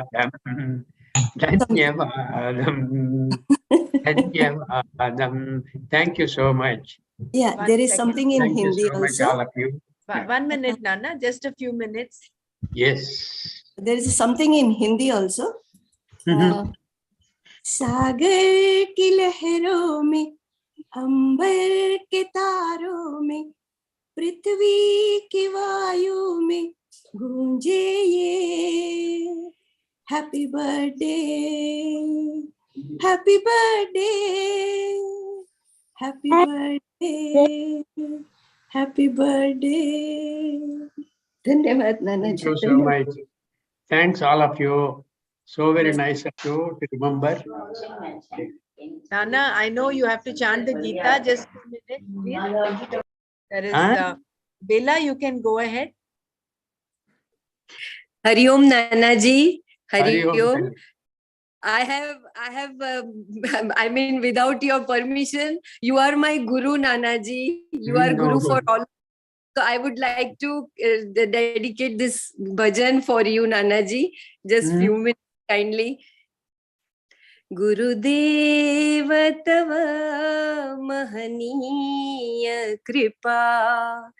Dhanyavadam. Dhanyavadam. Thank you so much. Yeah, One there is second. something in Thank you Hindi so much, also. all of you. 1 minute, Nana, just a few minutes. Yes. There is something in Hindi also. सागर की लहरों में अंबर के तारों में पृथ्वी की वायु में गूंजे ये happy birthday happy birthday happy birthday happy birthday धन्यवाद नाना Thank ji you so much. Thanks, all of you. So very nice of you to remember. Nana, I know you have to chant the Gita. Just 2 minutes, please. There is Bela, you can go ahead. Hari Om Nana ji. Hari Hari Om. Om. I have, I mean, without your permission, you are my Guru, Nana ji. You are Guru for all. So I would like to dedicate this bhajan for you, Nana ji. Just few minutes, kindly. Gurudev tava mahaniya kripa.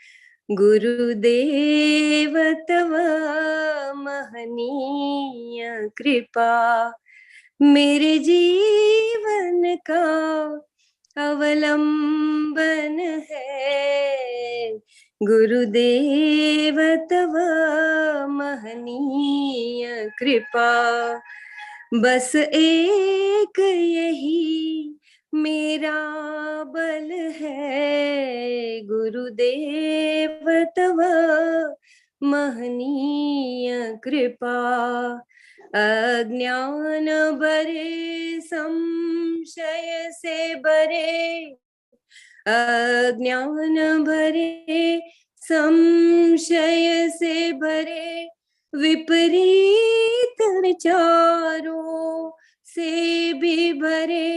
Gurudev tava mahaniya kripa. मेरे जीवन का अवलंबन है गुरुदेव तव महनीय कृपा बस एक यही मेरा बल है गुरुदेव तव महनीय कृपा अज्ञान बरे संशय से बरे अज्ञान भरे संशय से भरे विपरीत विचारों से भी भरे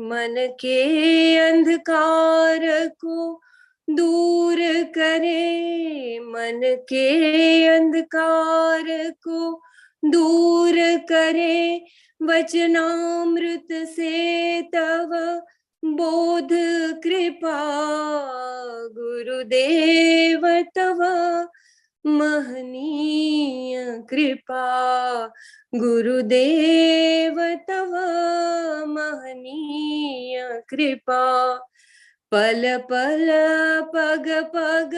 मन के अंधकार को दूर करे मन के अंधकार को दूर करे वचनामृत से तव बोध कृपा गुरुदेव तव महनीय कृपा गुरुदेव तव महनीय कृपा पल पल पग पग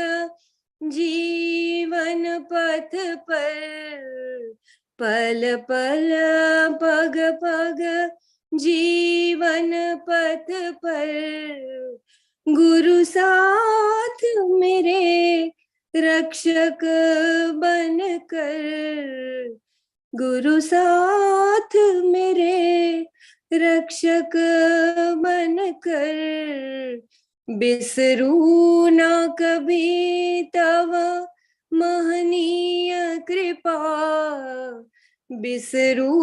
जीवन पथ पर पल पल पग पग जीवन पथ पर गुरु साथ मेरे रक्षक बन कर गुरु साथ मेरे रक्षक बन कर बिसरू ना कभी तव महनीय कृपा बिसरू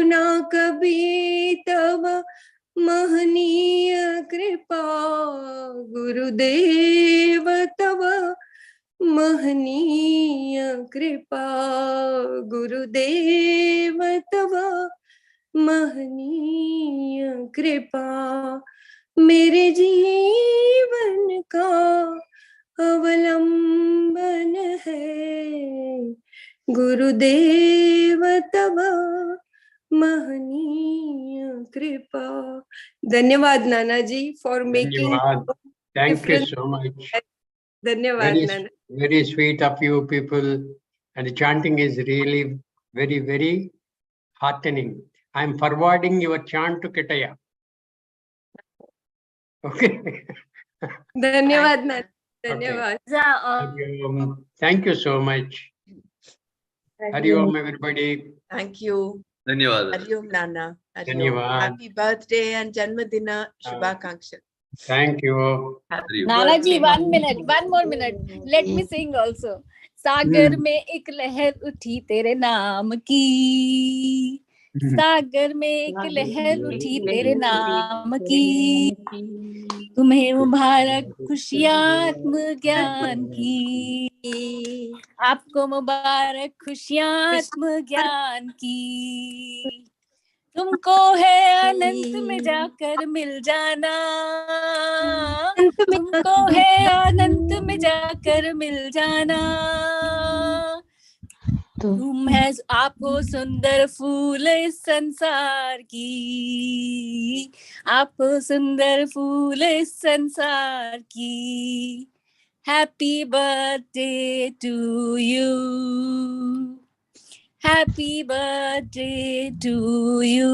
ना कभी तव महनीय कृपा गुरुदेव तव महनीय कृपा गुरुदेव तव महनीय कृपा मेरे जीवन का अवलंबन है गुरुदेव तव महनीय कृपा. धन्यवाद Nana ji for making. Dhanyavad. Thank you so much. धन्यवाद नाना. Very sweet of you people. And the chanting is really very, very heartening. I am forwarding your chant to Kitaya. Okay. धन्यवाद नाना. धन्यवाद. Thank you so much. Hari Om, everybody. Thank you. Dhanyawad. Hari Om Nana. Hari Om. Dhanyavad. Happy birthday and Janmadina Shubhakanksha. Thank you. Happy Nana ji, birthday. 1 more minute. Let me sing also. सागर में एक लहर उठी तेरे नाम की, सागर में एक लहर उठी तेरे नाम की, तुम्हें मुबारक खुशियाँ आत्म ज्ञान की, आपको मुबारक खुशियाँ आत्म ज्ञान की, तुमको है अनंत में जाकर मिल जाना, तुमको है अनंत में जाकर मिल जाना, तुम है आप हो सुंदर फूल इस संसार की, आप हो सुंदर फूल इस संसार की. Happy birthday to you, happy birthday to you.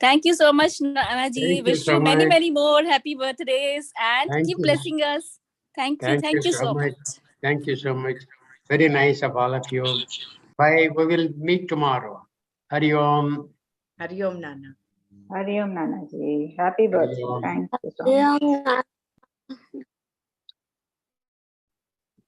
Thank you so much, Nana ji. Thank you Wish so you many, much. many more happy birthdays and Thank keep you. blessing us. Thank you so much. Thank you so much. Very nice of all of you. Bye. We will meet tomorrow. Hari Om. Hari Om Nana. Hari Om Nana ji. Happy birthday. Om. Thank you so much.